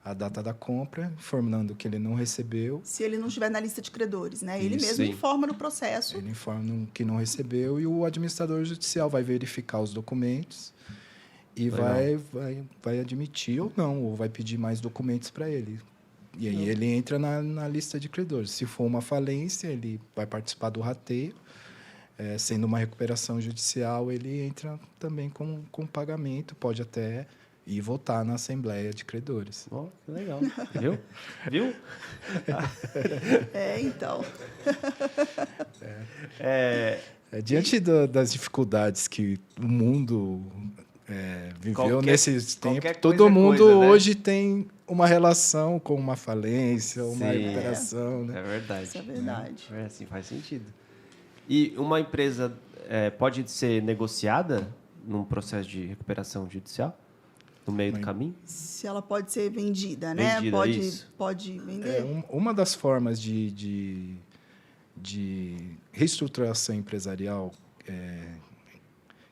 a data da compra, informando que ele não recebeu. Se ele não estiver na lista de credores, né? Ele mesmo informa no processo. Ele informa que não recebeu e o administrador judicial vai verificar os documentos e vai admitir ou não, ou vai pedir mais documentos para ele. E aí ele entra na lista de credores. Se for uma falência, ele vai participar do rateio. Sendo uma recuperação judicial, ele entra também com pagamento, pode até ir votar na Assembleia de Credores. Oh, que legal. Viu? Então. Diante das dificuldades que o mundo viveu nesses tempos, todo mundo hoje tem uma relação com uma falência, uma recuperação. Né? É verdade. Isso é verdade. Assim faz sentido. E uma empresa pode ser negociada num processo de recuperação judicial? No meio do caminho? Se ela pode ser vendida, né? Pode vender. Uma das formas de reestruturação empresarial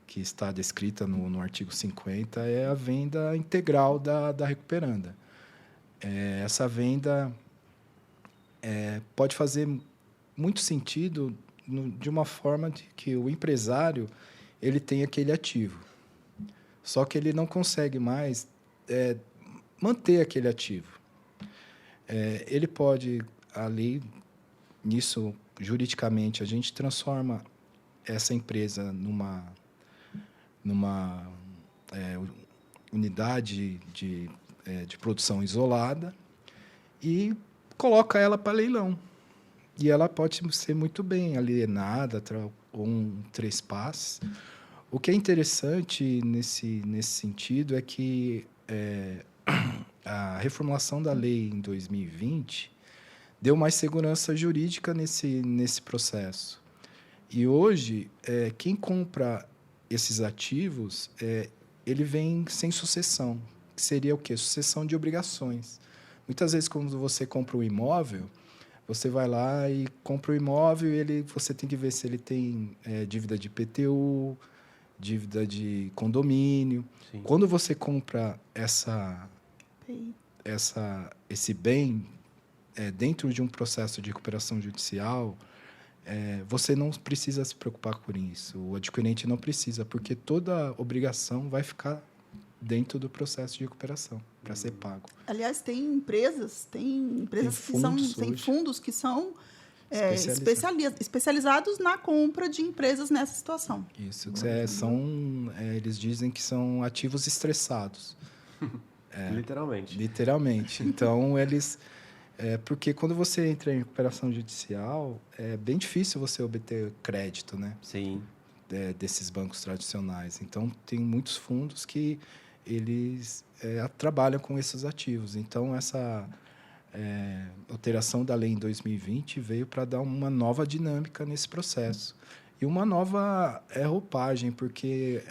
que está descrita no artigo 50 é a venda integral da recuperanda. Essa venda pode fazer muito sentido de uma forma de que o empresário ele tem aquele ativo. Só que ele não consegue mais manter aquele ativo. Ele pode, ali, nisso, juridicamente, a gente transforma essa empresa numa unidade de produção isolada e coloca ela para leilão. E ela pode ser muito bem alienada ou um trespasse. O que é interessante nesse sentido é que a reformulação da lei em 2020 deu mais segurança jurídica nesse processo. E hoje, quem compra esses ativos, ele vem sem sucessão, que seria o quê? Sucessão de obrigações. Muitas vezes, quando você compra um imóvel, você vai lá e compra o imóvel e você tem que ver se ele tem dívida de IPTU, dívida de condomínio. Sim. Quando você compra esse bem dentro de um processo de recuperação judicial, você não precisa se preocupar com isso. O adquirente não precisa, porque toda obrigação vai ficar dentro do processo de recuperação para ser pago. Aliás, tem empresas fundos que são especializados na compra de empresas nessa situação. Isso, eles dizem que são ativos estressados. Literalmente. Então, porque quando você entra em recuperação judicial, é bem difícil você obter crédito, né? Sim. Desses bancos tradicionais. Então, tem muitos fundos que eles trabalham com esses ativos. Então, essa alteração da lei em 2020 veio para dar uma nova dinâmica nesse processo. E uma nova roupagem, porque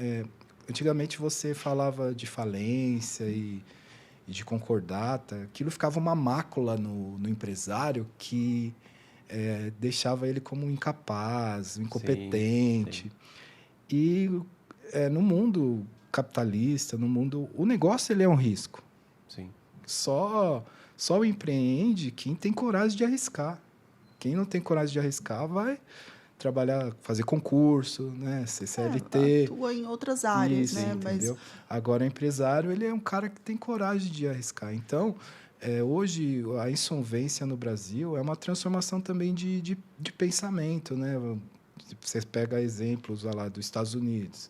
antigamente você falava de falência e de concordata, aquilo ficava uma mácula no empresário que deixava ele como incapaz, incompetente. Sim. E no mundo capitalista, o negócio ele é um risco. Sim. Só empreende quem tem coragem de arriscar. Quem não tem coragem de arriscar vai trabalhar, fazer concurso, né, ser CLT. Atua em outras áreas, isso, né? Entendeu? Agora, o empresário ele é um cara que tem coragem de arriscar. Então, hoje, a insolvência no Brasil é uma transformação também de pensamento, né? Você pega exemplos lá dos Estados Unidos.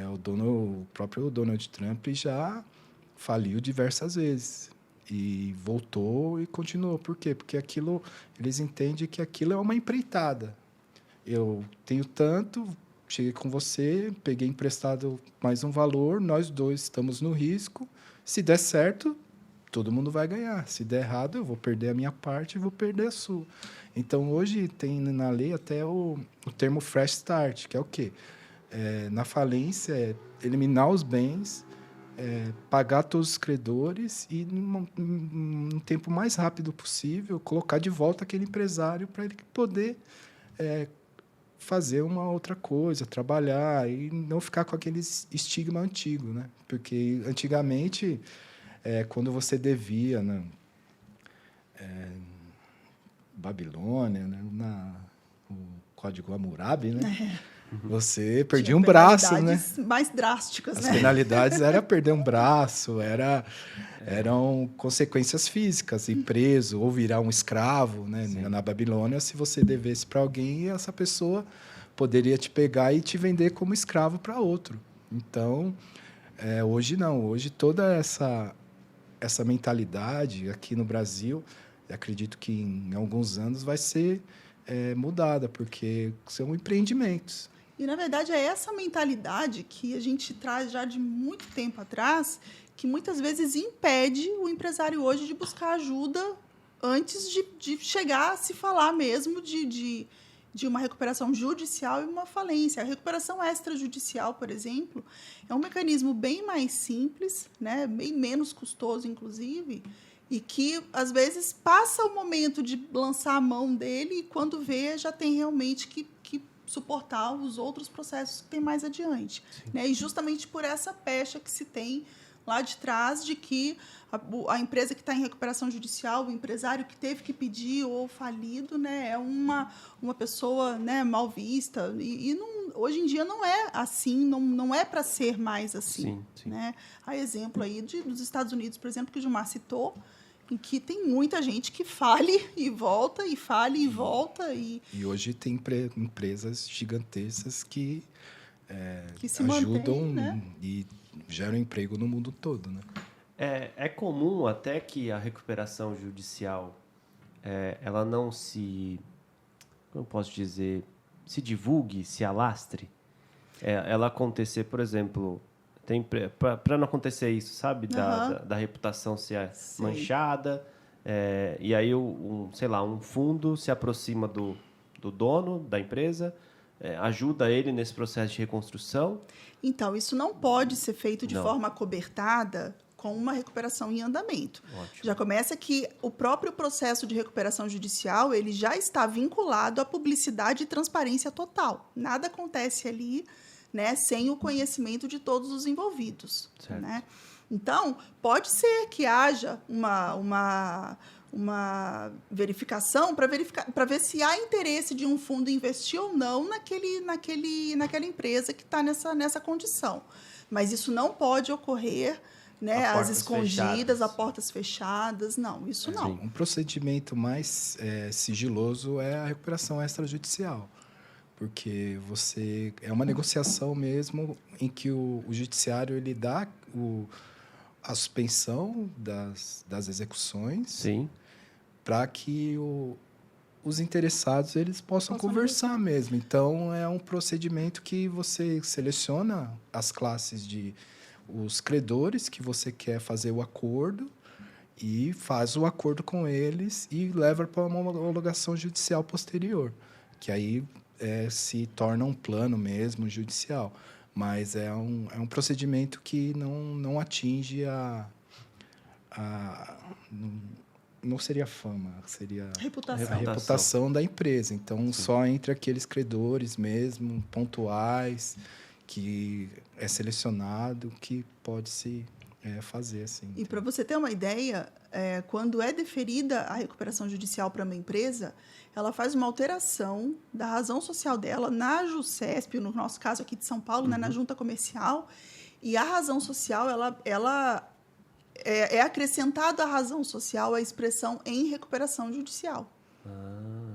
O próprio Donald Trump já faliu diversas vezes. E voltou e continuou. Por quê? Porque eles entendem que aquilo é uma empreitada. Eu tenho tanto, cheguei com você, peguei emprestado mais um valor, nós dois estamos no risco. Se der certo, todo mundo vai ganhar. Se der errado, eu vou perder a minha parte e vou perder a sua. Então, hoje tem na lei até o termo fresh start, que é o quê? Na falência, eliminar os bens, pagar todos os credores e, num tempo mais rápido possível, colocar de volta aquele empresário para ele poder fazer uma outra coisa, trabalhar e não ficar com aquele estigma antigo, né? Porque, antigamente, quando você devia, né? Babilônia, né? O Código Hammurabi, né? Você perdia um braço, né? Mais drásticas, As né? penalidades era perder um braço, eram consequências físicas, ir preso ou virar um escravo, né? Na Babilônia, se você devesse para alguém, essa pessoa poderia te pegar e te vender como escravo para outro. Então, hoje não. Hoje toda essa mentalidade aqui no Brasil, acredito que em alguns anos vai ser mudada, porque são empreendimentos. E, na verdade, é essa mentalidade que a gente traz já de muito tempo atrás, que muitas vezes impede o empresário hoje de buscar ajuda antes de chegar a se falar mesmo de uma recuperação judicial e uma falência. A recuperação extrajudicial, por exemplo, é um mecanismo bem mais simples, né? Bem menos custoso, inclusive, e que, às vezes, passa o momento de lançar a mão dele e, quando vê, já tem realmente que suportar os outros processos que tem mais adiante. Né? E justamente por essa pecha que se tem lá de trás de que a empresa que está em recuperação judicial, o empresário que teve que pedir ou falido, né, é uma pessoa, né, mal vista. E não, hoje em dia não é assim, não é para ser mais assim. Sim. Né? Há exemplo aí dos Estados Unidos, por exemplo, que o Gilmar citou, em que tem muita gente que fale e volta, e fale e volta. E hoje tem empresas gigantescas que se ajudam mantém, né? E geram emprego no mundo todo. Né? É comum até que a recuperação judicial ela não se... Como eu posso dizer? Se divulgue, se alastre. Ela acontecer, por exemplo... Para não acontecer isso, sabe? Da reputação ser manchada. E aí, um fundo se aproxima do dono da empresa, ajuda ele nesse processo de reconstrução. Então, isso não pode ser feito de forma acobertada com uma recuperação em andamento. Ótimo. Já começa que o próprio processo de recuperação judicial ele já está vinculado à publicidade e transparência total. Nada acontece ali, né, sem o conhecimento de todos os envolvidos. Né? Então, pode ser que haja uma verificação para ver se há interesse de um fundo investir ou não naquela empresa que está nessa condição. Mas isso não pode ocorrer, né, às escondidas, a portas fechadas. Não, isso não. Um procedimento mais sigiloso é a recuperação extrajudicial. Porque é uma negociação mesmo em que o judiciário ele dá a suspensão das execuções para que os interessados eles possam conversar mesmo. Então, é um procedimento que você seleciona as classes os credores que você quer fazer o acordo e faz o acordo com eles e leva para uma homologação judicial posterior, que aí se torna um plano mesmo judicial, mas é um procedimento que não atinge não seria fama, seria a reputação da empresa. Então, só entre aqueles credores mesmo, pontuais, que é selecionado, que pode se fazer assim. E para você ter uma ideia, quando é deferida a recuperação judicial para uma empresa, ela faz uma alteração da razão social dela na JuCesp, no nosso caso aqui de São Paulo, né, na Junta Comercial, e a razão social, ela é acrescentada à razão social a expressão em recuperação judicial.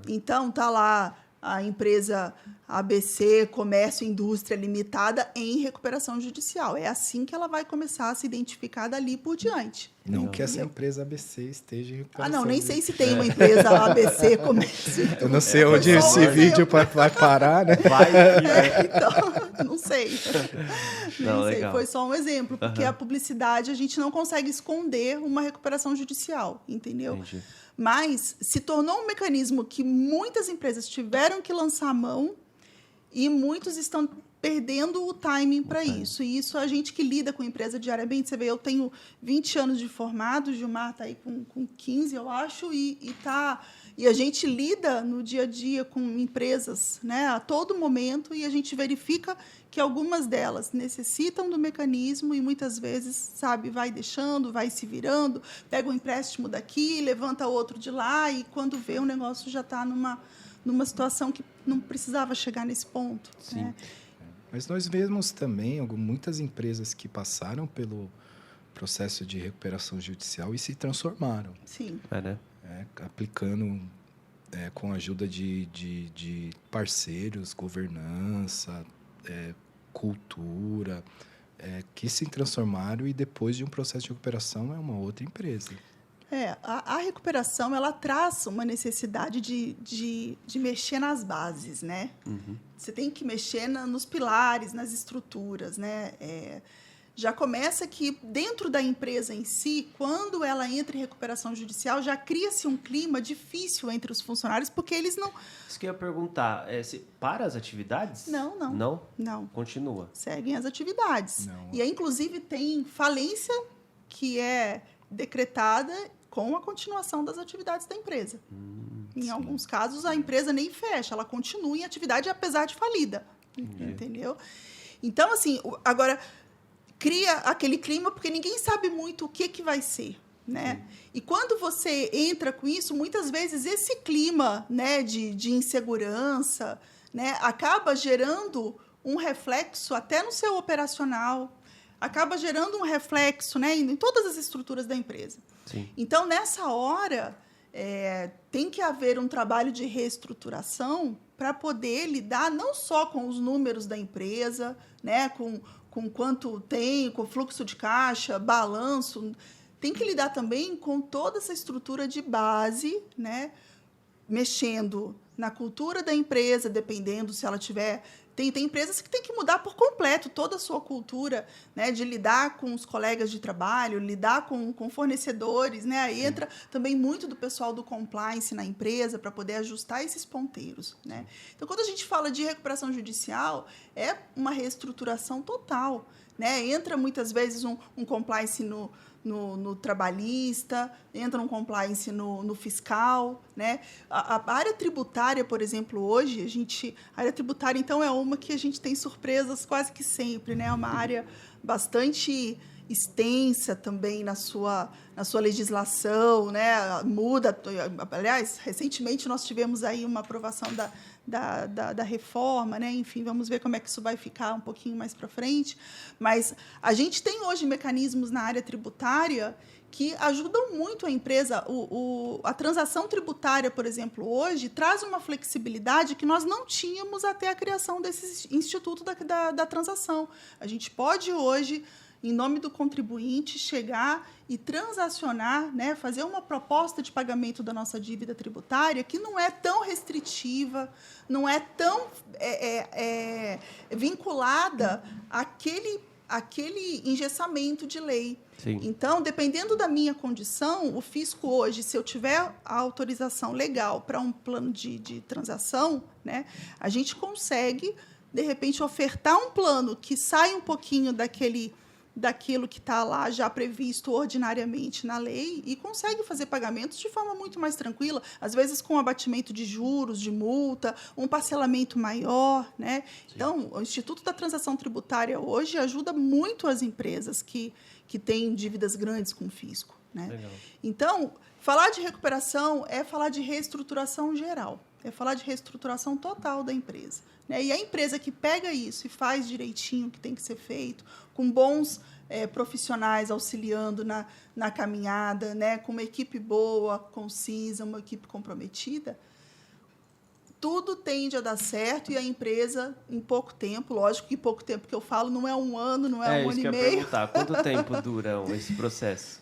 Então, está lá a empresa ABC, Comércio e Indústria Limitada, em recuperação judicial. É assim que ela vai começar a se identificar dali por diante. Não que essa empresa ABC esteja em recuperação. Não, nem sei se tem uma empresa ABC Comércio. Eu não sei onde esse vídeo vai parar, né? Então, não sei. Não, Nem sei. legal. Foi só um exemplo, porque a publicidade a gente não consegue esconder uma recuperação judicial, entendeu? Entendi. Mas se tornou um mecanismo que muitas empresas tiveram que lançar a mão e muitos estão perdendo o timing para isso. E isso a gente que lida com empresa diariamente, você vê, eu tenho 20 anos de formado, o Gilmar está aí com 15, eu acho, e a gente lida no dia a dia com empresas, né, a todo momento, e a gente verifica que algumas delas necessitam do mecanismo e muitas vezes, sabe, vai deixando, vai se virando, pega um empréstimo daqui, levanta outro de lá, e quando vê o negócio já está numa situação que não precisava chegar nesse ponto. Sim. Né? Mas nós vemos também muitas empresas que passaram pelo processo de recuperação judicial e se transformaram. Sim. Né? Aplicando com a ajuda de parceiros, governança, cultura, que se transformaram e depois de um processo de recuperação é uma outra empresa. A recuperação ela traz uma necessidade de mexer nas bases, né? Uhum. Você tem que mexer nos pilares, nas estruturas, né? Já começa que dentro da empresa em si, quando ela entra em recuperação judicial, já cria-se um clima difícil entre os funcionários, porque eles não... Isso que eu ia perguntar, para as atividades? Não. Não? Não. Continua. Seguem as atividades. Não. E aí, inclusive, tem falência que é decretada com a continuação das atividades da empresa. Em alguns casos, a empresa nem fecha, ela continua em atividade apesar de falida. Entendeu? Então, assim, agora, cria aquele clima porque ninguém sabe muito o que vai ser. Né? E quando você entra com isso, muitas vezes esse clima, né, de insegurança, né, acaba gerando um reflexo até no seu operacional, acaba gerando um reflexo, né, em todas as estruturas da empresa. Sim. Então, nessa hora, tem que haver um trabalho de reestruturação para poder lidar não só com os números da empresa, né, com quanto tem, com fluxo de caixa, balanço, tem que lidar também com toda essa estrutura de base, né, mexendo na cultura da empresa, dependendo se ela tiver... Tem empresas que têm que mudar por completo toda a sua cultura, né, de lidar com os colegas de trabalho, lidar com fornecedores. Né? Aí entra também muito do pessoal do compliance na empresa para poder ajustar esses ponteiros. Né? Então, quando a gente fala de recuperação judicial, é uma reestruturação total. Né? Entra muitas vezes um compliance no trabalhista, entra um compliance no fiscal, né? A área tributária, por exemplo, hoje, a área tributária, então, é uma que a gente tem surpresas quase que sempre, né? É uma área bastante extensa também na sua legislação, né? Muda. Aliás, recentemente nós tivemos aí uma aprovação da reforma, né? Enfim, vamos ver como é que isso vai ficar um pouquinho mais para frente. Mas a gente tem hoje mecanismos na área tributária que ajudam muito a empresa. A transação tributária, por exemplo, hoje, traz uma flexibilidade que nós não tínhamos até a criação desse Instituto da Transação. A gente pode hoje, em nome do contribuinte, chegar e transacionar, né, fazer uma proposta de pagamento da nossa dívida tributária que não é tão restritiva, não é tão vinculada àquele engessamento de lei. Sim. Então, dependendo da minha condição, o fisco hoje, se eu tiver a autorização legal para um plano de transação, né, a gente consegue, de repente, ofertar um plano que sai um pouquinho daquilo que está lá já previsto ordinariamente na lei e consegue fazer pagamentos de forma muito mais tranquila, às vezes com abatimento de juros, de multa, um parcelamento maior. Né? Então, o Instituto da Transação Tributária hoje ajuda muito as empresas que têm dívidas grandes com o fisco. Né? Legal. Então, falar de recuperação é falar de reestruturação geral, é falar de reestruturação total da empresa. Né? E a empresa que pega isso e faz direitinho o que tem que ser feito, com bons profissionais auxiliando na caminhada, né? Com uma equipe boa, concisa, uma equipe comprometida, tudo tende a dar certo e a empresa, em pouco tempo, lógico que pouco tempo que eu falo não é um ano, não é um ano e meio. Perguntar, quanto tempo dura esse processo?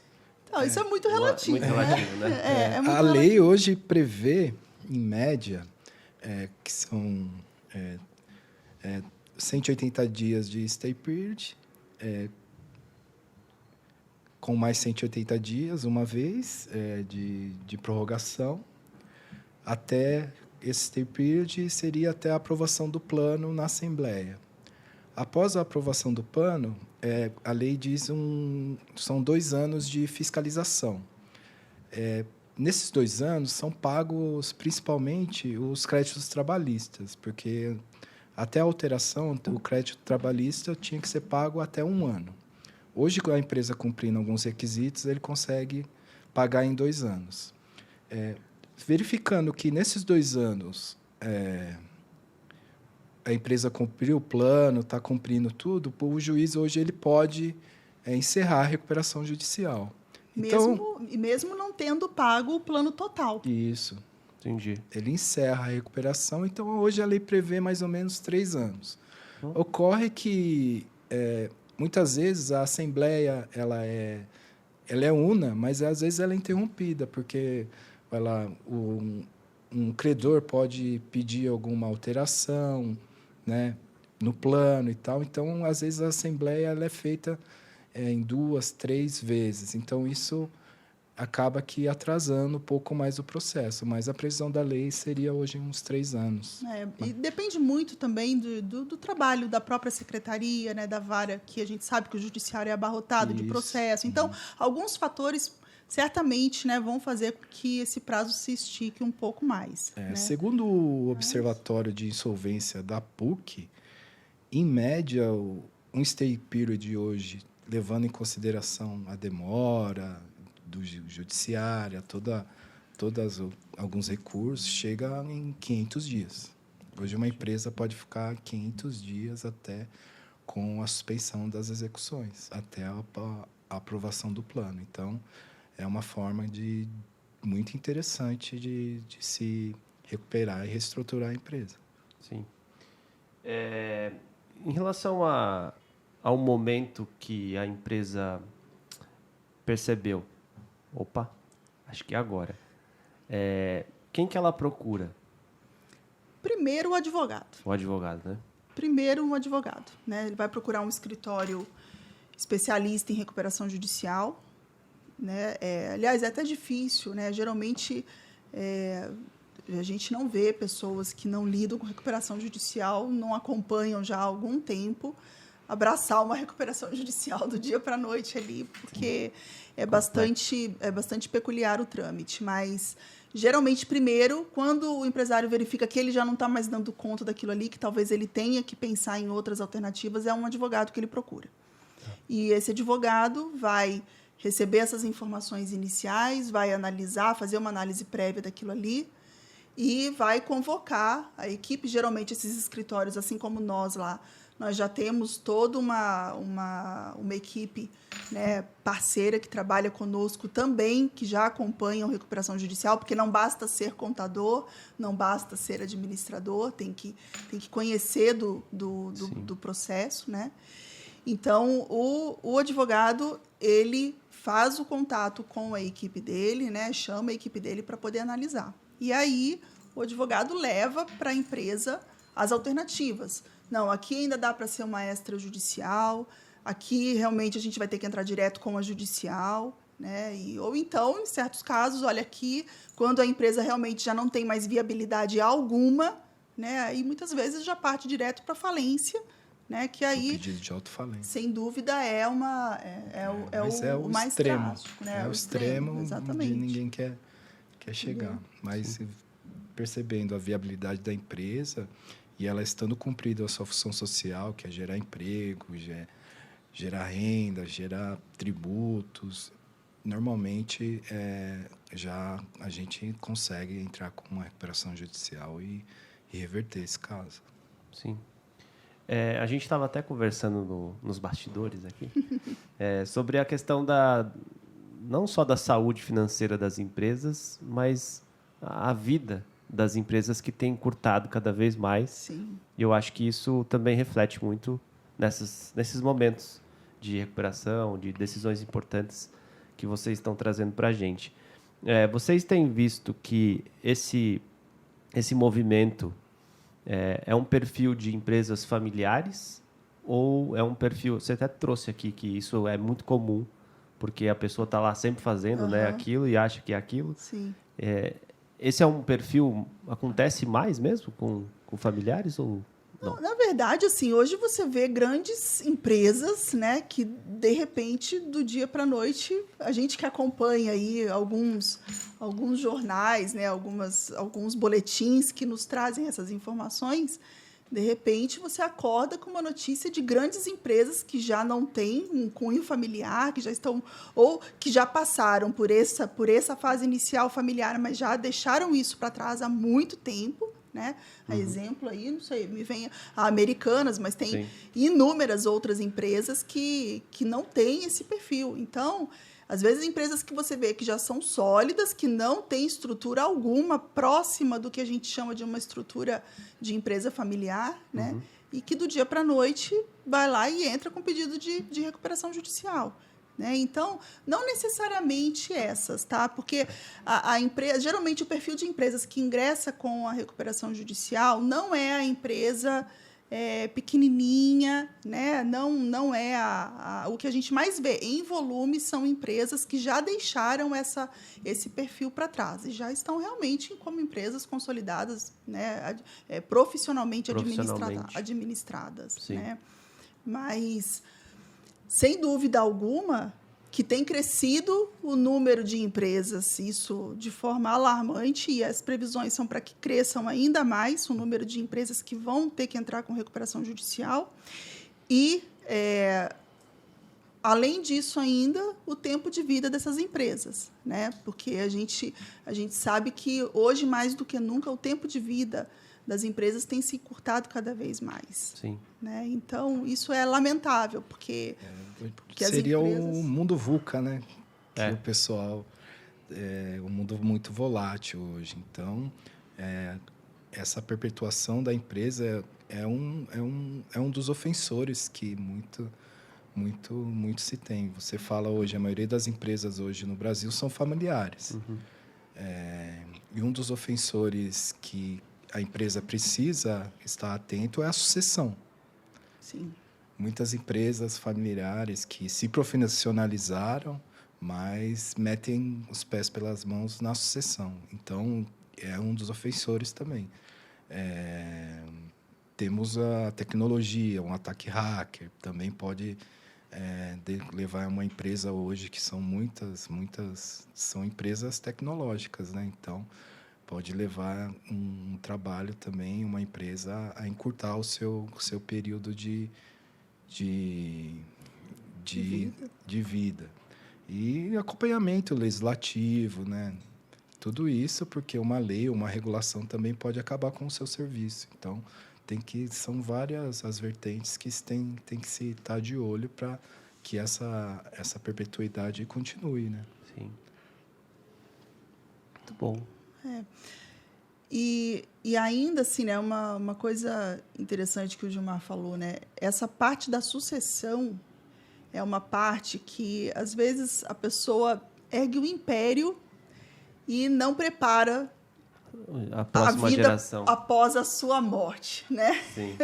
Não, isso é muito relativo. Muito relativo, né? É muito a lei hoje prevê, em média, que são 180 dias de stay period, com mais 180 dias, uma vez, de prorrogação, até esse stay period seria até a aprovação do plano na Assembleia. Após a aprovação do plano, a lei diz são 2 anos de fiscalização. Nesses 2 anos, são pagos principalmente os créditos trabalhistas, porque até a alteração, o crédito trabalhista tinha que ser pago até 1 ano. Hoje, com a empresa cumprindo alguns requisitos, ele consegue pagar em 2 anos. Verificando que nesses 2 anos a empresa cumpriu o plano, está cumprindo tudo, o juiz hoje ele pode encerrar a recuperação judicial. Mesmo não tendo pago o plano total. Isso. Entendi. Ele encerra a recuperação, então hoje a lei prevê mais ou menos 3 anos. Ocorre que muitas vezes a Assembleia ela é una, mas às vezes ela é interrompida, porque um credor pode pedir alguma alteração, né, no plano e tal. Então, às vezes, a Assembleia ela é feita em 2, 3 vezes. Então, isso acaba que atrasando um pouco mais o processo. Mas a previsão da lei seria hoje uns 3 anos. E depende muito também do trabalho da própria secretaria, né, da vara, que a gente sabe que o judiciário é abarrotado de processo. Então, alguns fatores certamente, né, vão fazer com que esse prazo se estique um pouco mais. Né? Segundo o Observatório de Insolvência da PUC, em média, um stay period hoje, levando em consideração a demora do judiciário, alguns recursos, chega em 500 dias. Hoje, uma empresa pode ficar 500 dias até com a suspensão das execuções, até a aprovação do plano. Então, é uma forma muito interessante de se recuperar e reestruturar a empresa. Sim. Em relação ao momento que a empresa percebeu, acho que é agora, quem que ela procura? Primeiro, o advogado. O advogado, né? Primeiro, um advogado. Né? Ele vai procurar um escritório especialista em recuperação judicial. Né? Aliás, é até difícil, né? Geralmente a gente não vê pessoas que não lidam com recuperação judicial, não acompanham já há algum tempo, abraçar uma recuperação judicial do dia para a noite ali, porque é bastante peculiar o trâmite. Mas, geralmente, primeiro, quando o empresário verifica que ele já não está mais dando conta daquilo ali, que talvez ele tenha que pensar em outras alternativas, é um advogado que ele procura. E esse advogado vai receber essas informações iniciais, vai analisar, fazer uma análise prévia daquilo ali e vai convocar a equipe. Geralmente, esses escritórios, assim como nós lá, nós já temos toda uma equipe, né, parceira que trabalha conosco também, que já acompanha a recuperação judicial, porque não basta ser contador, não basta ser administrador, tem que conhecer do processo, né? Então, o advogado, ele faz o contato com a equipe dele, né? Chama a equipe dele para poder analisar. E aí, o advogado leva para a empresa as alternativas. Não, aqui ainda dá para ser uma extrajudicial, aqui realmente a gente vai ter que entrar direto com a judicial, né? Ou então, em certos casos, olha aqui, quando a empresa realmente já não tem mais viabilidade alguma, né? Aí muitas vezes já parte direto para falência, né? Que aí, o pedido de autofalência, sem dúvida, é o mais extremo, drástico, né? É o extremo exatamente. onde ninguém quer chegar. Mas percebendo a viabilidade da empresa e ela estando cumprida a sua função social, que é gerar emprego, gerar renda, gerar tributos, normalmente já a gente consegue entrar com uma recuperação judicial e reverter esse caso. Sim. A gente estava até conversando nos bastidores aqui sobre a questão não só da saúde financeira das empresas, mas a vida das empresas que têm encurtado cada vez mais. Sim. E eu acho que isso também reflete muito nesses momentos de recuperação, de decisões importantes que vocês estão trazendo para a gente. Vocês têm visto que esse movimento é um perfil de empresas familiares ou é um perfil... Você até trouxe aqui que isso é muito comum, porque a pessoa está lá sempre fazendo, né, aquilo e acha que é aquilo. Sim. Esse é um perfil... Acontece mais mesmo com familiares ou... Não. Na verdade, assim, hoje você vê grandes empresas, né, que de repente, do dia para a noite, a gente que acompanha aí alguns jornais, né, alguns boletins que nos trazem essas informações, de repente você acorda com uma notícia de grandes empresas que já não têm um cunho familiar, que já estão ou que já passaram por essa fase inicial familiar, mas já deixaram isso para trás há muito tempo. Né? A exemplo aí, não sei, me vem a Americanas, mas tem Sim. inúmeras outras empresas que não têm esse perfil. Então, às vezes, empresas que você vê que já são sólidas, que não têm estrutura alguma próxima do que a gente chama de uma estrutura de empresa familiar, né? E que do dia para a noite vai lá e entra com pedido de recuperação judicial. Né? Então, não necessariamente essas, tá? Porque a empresa, geralmente o perfil de empresas que ingressa com a recuperação judicial não é a empresa pequenininha, né? Não é o que a gente mais vê em volume são empresas que já deixaram esse perfil para trás e já estão realmente como empresas consolidadas, né? Profissionalmente administradas. Sim. Né? Mas sem dúvida alguma, que tem crescido o número de empresas, isso de forma alarmante, e as previsões são para que cresçam ainda mais o número de empresas que vão ter que entrar com recuperação judicial. E, além disso ainda, o tempo de vida dessas empresas, né? Porque a gente sabe que hoje, mais do que nunca, o tempo de vida das empresas tem se encurtado cada vez mais. Sim. Né? Então, isso é lamentável, porque seria as empresas... o mundo VUCA, né? Que É. o pessoal... um mundo muito volátil hoje. Então, essa perpetuação da empresa é um dos ofensores que muito se tem. Você fala hoje, a maioria das empresas hoje no Brasil são familiares. E um dos ofensores que a empresa precisa estar atento é a sucessão. Sim. Muitas empresas familiares que se profissionalizaram, mas metem os pés pelas mãos na sucessão. Então, é um dos ofensores também. Temos a tecnologia, um ataque hacker, também pode levar uma empresa hoje que são muitas são empresas tecnológicas, né? Então, pode levar um trabalho também, uma empresa a encurtar o seu período de vida. E acompanhamento legislativo, né? Tudo isso porque uma lei, uma regulação também pode acabar com o seu serviço. Então, são várias as vertentes que tem que se estar de olho para que essa perpetuidade continue, né? Sim. Muito bom. E ainda assim, né, uma coisa interessante que o Gilmar falou, né? Essa parte da sucessão é uma parte que, às vezes, a pessoa ergue o império e não prepara a vida geração. Após a sua morte, né? Sim.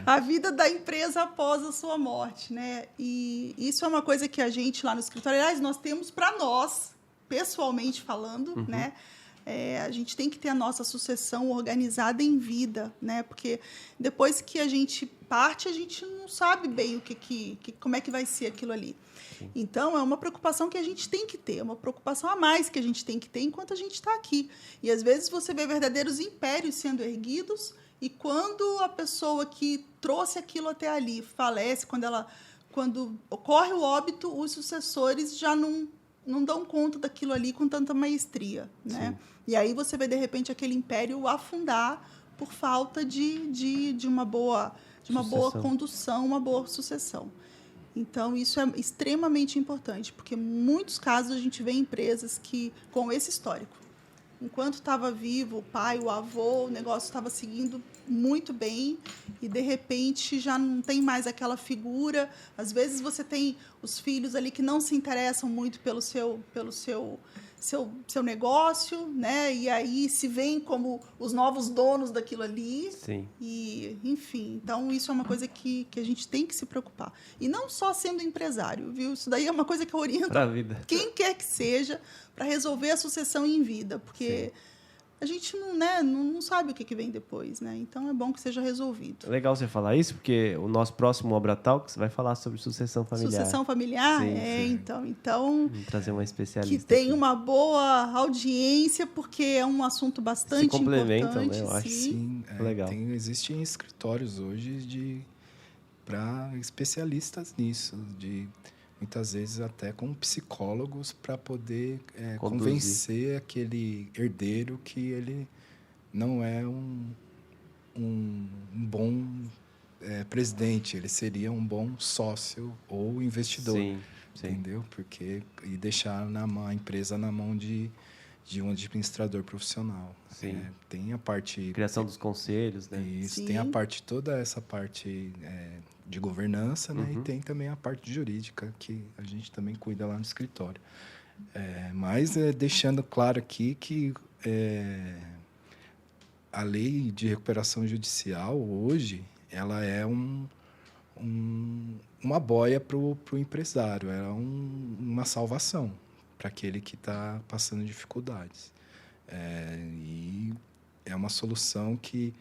A vida da empresa após a sua morte, né? E isso é uma coisa que a gente lá no escritório, aliás, nós temos para nós, pessoalmente falando, né? A gente tem que ter a nossa sucessão organizada em vida, né? Porque depois que a gente parte, a gente não sabe bem como é que vai ser aquilo ali. Sim. Então, é uma preocupação que a gente tem que ter, uma preocupação a mais que a gente tem que ter enquanto a gente está aqui. E, às vezes, você vê verdadeiros impérios sendo erguidos e quando a pessoa que trouxe aquilo até ali falece, quando ocorre o óbito, os sucessores já não dão conta daquilo ali com tanta maestria, né? Sim. E aí você vê, de repente, aquele império afundar por falta de uma boa condução, uma boa sucessão. Então, isso é extremamente importante, porque em muitos casos a gente vê empresas com esse histórico. enquanto estava vivo o pai, o avô, o negócio estava seguindo muito bem e, de repente, já não tem mais aquela figura. Às vezes, você tem os filhos ali que não se interessam muito pelo seu negócio, né? E aí se veem como os novos donos daquilo ali. Sim. E, enfim, então isso é uma coisa que a gente tem que se preocupar. E não só sendo empresário, viu? Isso daí é uma coisa que eu oriento Pra vida. quem quer que seja para resolver a sucessão em vida, porque Sim. a gente não, né, não sabe o que vem depois, né? Então é bom que seja resolvido. É legal você falar isso, porque o nosso próximo Abratalks vai falar sobre sucessão familiar. Sucessão familiar? Sim, sim. Então Vamos trazer uma especialista. que tem aqui. uma boa audiência, porque é um assunto bastante Se complementam, importante. né? Eu acho. Sim, Legal. Existem escritórios hoje para especialistas nisso, muitas vezes até com psicólogos para poder convencer aquele herdeiro que ele não é um bom presidente, ele seria um bom sócio ou investidor. Sim. Entendeu? E deixar a empresa na mão de um administrador profissional. Sim. Tem a parte... Criação dos conselhos, né? Isso, Sim. tem toda essa parte de governança, né? E tem também a parte jurídica, que a gente também cuida lá no escritório. Mas deixando claro aqui que a lei de recuperação judicial, hoje, ela é uma boia para o empresário, é uma salvação para aquele que está passando dificuldades. E é uma solução que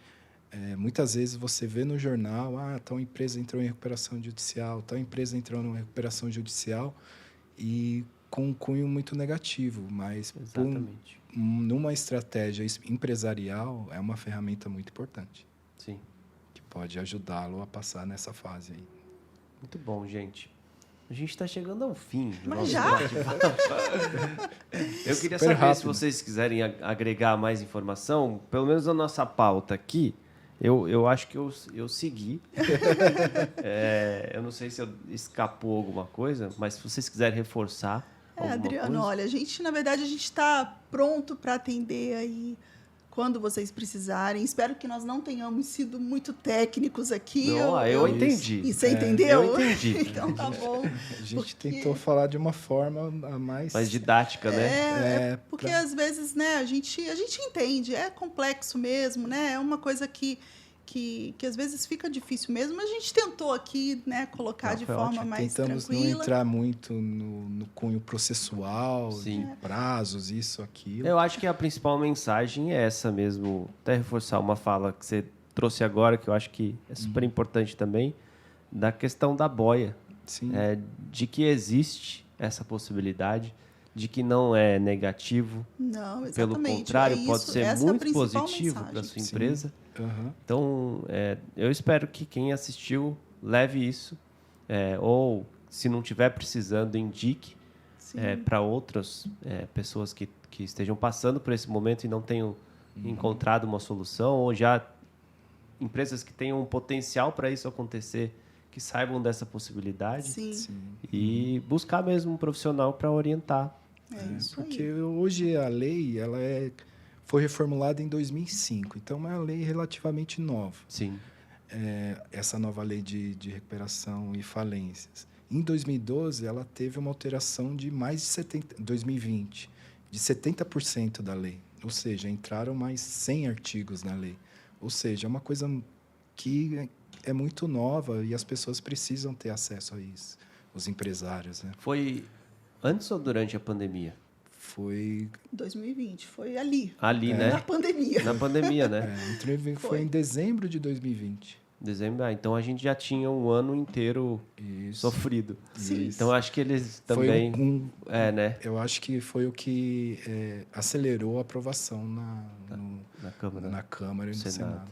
muitas vezes você vê no jornal, tal empresa entrou em recuperação judicial, tal empresa entrou em recuperação judicial, e com um cunho muito negativo, mas numa estratégia empresarial é uma ferramenta muito importante. Sim. Que pode ajudá-lo a passar nessa fase aí. Muito bom, gente. A gente está chegando ao fim. Mas já? Eu queria Super saber rápido. se vocês quiserem agregar mais informação, pelo menos a nossa pauta aqui, eu acho que eu segui. Eu não sei se escapou alguma coisa, mas se vocês quiserem reforçar alguma Adriano, coisa. olha, na verdade, a gente está pronto para atender aí quando vocês precisarem. Espero que nós não tenhamos sido muito técnicos aqui. Não, eu entendi. E você entendeu? Eu entendi. Então tá bom. A gente tentou falar de uma forma mais didática, né? Porque às vezes, né, a gente entende, é complexo mesmo, né? É uma coisa que às vezes fica difícil mesmo, mas a gente tentou aqui, né, colocar de forma ótimo. mais Tentamos tranquila. não entrar muito no cunho processual, Sim. de prazos, isso, aquilo. Eu acho que a principal mensagem é essa mesmo. Até reforçar uma fala que você trouxe agora, que eu acho que é super importante também, da questão da boia. Sim. De que existe essa possibilidade, de que não é negativo. Não, exatamente. Pelo contrário, pode ser essa é a muito principal positivo mensagem. para sua Sim. empresa. Uhum. Então, eu espero que quem assistiu leve isso, ou se não estiver precisando, indique para outras pessoas que estejam passando por esse momento e não tenham encontrado uma solução, ou já empresas que tenham um potencial para isso acontecer, que saibam dessa possibilidade. Sim. E buscar mesmo um profissional para orientar. Isso Porque aí. hoje a lei foi reformulada em 2005, então é uma lei relativamente nova. Sim. Essa nova lei de recuperação e falências. Em 2012, ela teve uma alteração de mais de 2020, de 70% da lei. Ou seja, entraram mais 100 artigos na lei. Ou seja, é uma coisa que é muito nova e as pessoas precisam ter acesso a isso, os empresários, né? Foi antes ou durante a pandemia? Foi 2020, foi ali. Ali, né? Na pandemia. Na pandemia, né? foi em dezembro de 2020. Dezembro, então a gente já tinha um ano inteiro sofrido. Sim. Então acho que eles também... né? Eu acho que foi o que acelerou a aprovação na Câmara e no Senado.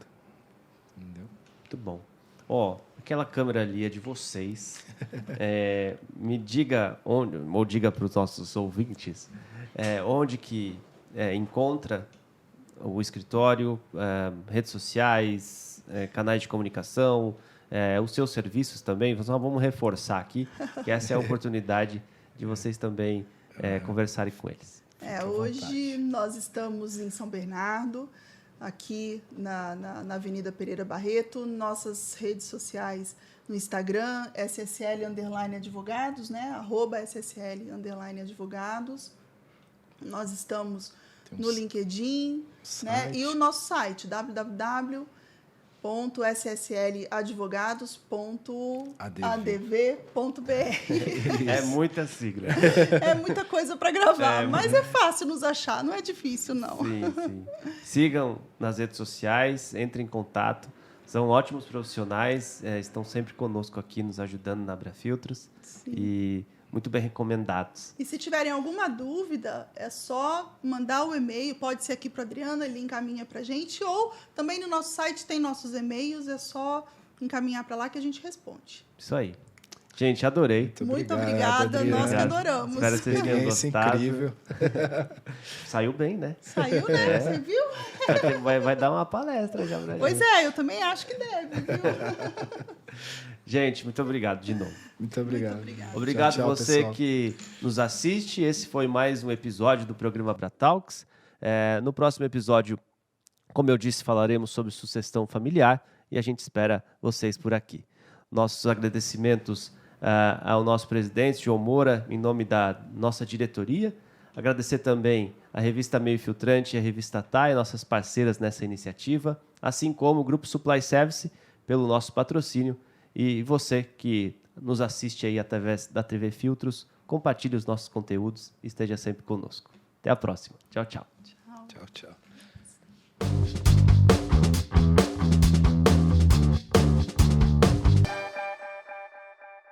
Entendeu? Muito bom. Aquela câmera ali é de vocês. Me diga onde, ou diga para os nossos ouvintes, onde que encontra o escritório, redes sociais, canais de comunicação, os seus serviços também. Nós vamos reforçar aqui, que essa é a oportunidade de vocês também conversarem com eles. Hoje nós estamos em São Bernardo, aqui na Avenida Pereira Barreto. Nossas redes sociais no Instagram, @SSL_advogados, né? @SSL_advogados. Nós estamos no LinkedIn, né? E o nosso site, www.ssladaadvogados.adv.br. É muita sigla. É muita coisa para gravar, mas é fácil nos achar, não é difícil, não. Sim. Sigam nas redes sociais, entrem em contato. São ótimos profissionais, estão sempre conosco aqui, nos ajudando na AbraFiltros. Sim. E muito bem recomendados. E se tiverem alguma dúvida, é só mandar o e-mail, pode ser aqui para a Adriana, ele encaminha para a gente, ou também no nosso site tem nossos e-mails, é só encaminhar para lá que a gente responde. Isso aí. Gente, adorei. Muito obrigada, Adriana. nós que adoramos. Espero que vocês tenham gostado. Incrível. Saiu bem, né? Saiu, né? Você viu? Vai dar uma palestra já pra gente. Pois é, eu também acho que deve, viu? Gente, muito obrigado de novo. Muito obrigado. Muito obrigada. Obrigado Tchau, você pessoal. que nos assiste. Esse foi mais um episódio do programa AbraTalks. No próximo episódio, como eu disse, falaremos sobre sucessão familiar e a gente espera vocês por aqui. Nossos agradecimentos ao nosso presidente, João Moura, em nome da nossa diretoria. Agradecer também a revista Meio Filtrante e a revista TAI, nossas parceiras nessa iniciativa, assim como o Grupo Supply Service, pelo nosso patrocínio. E você que nos assiste aí através da TV Filtros, compartilhe os nossos conteúdos e esteja sempre conosco. Até a próxima. Tchau, tchau. Tchau, tchau.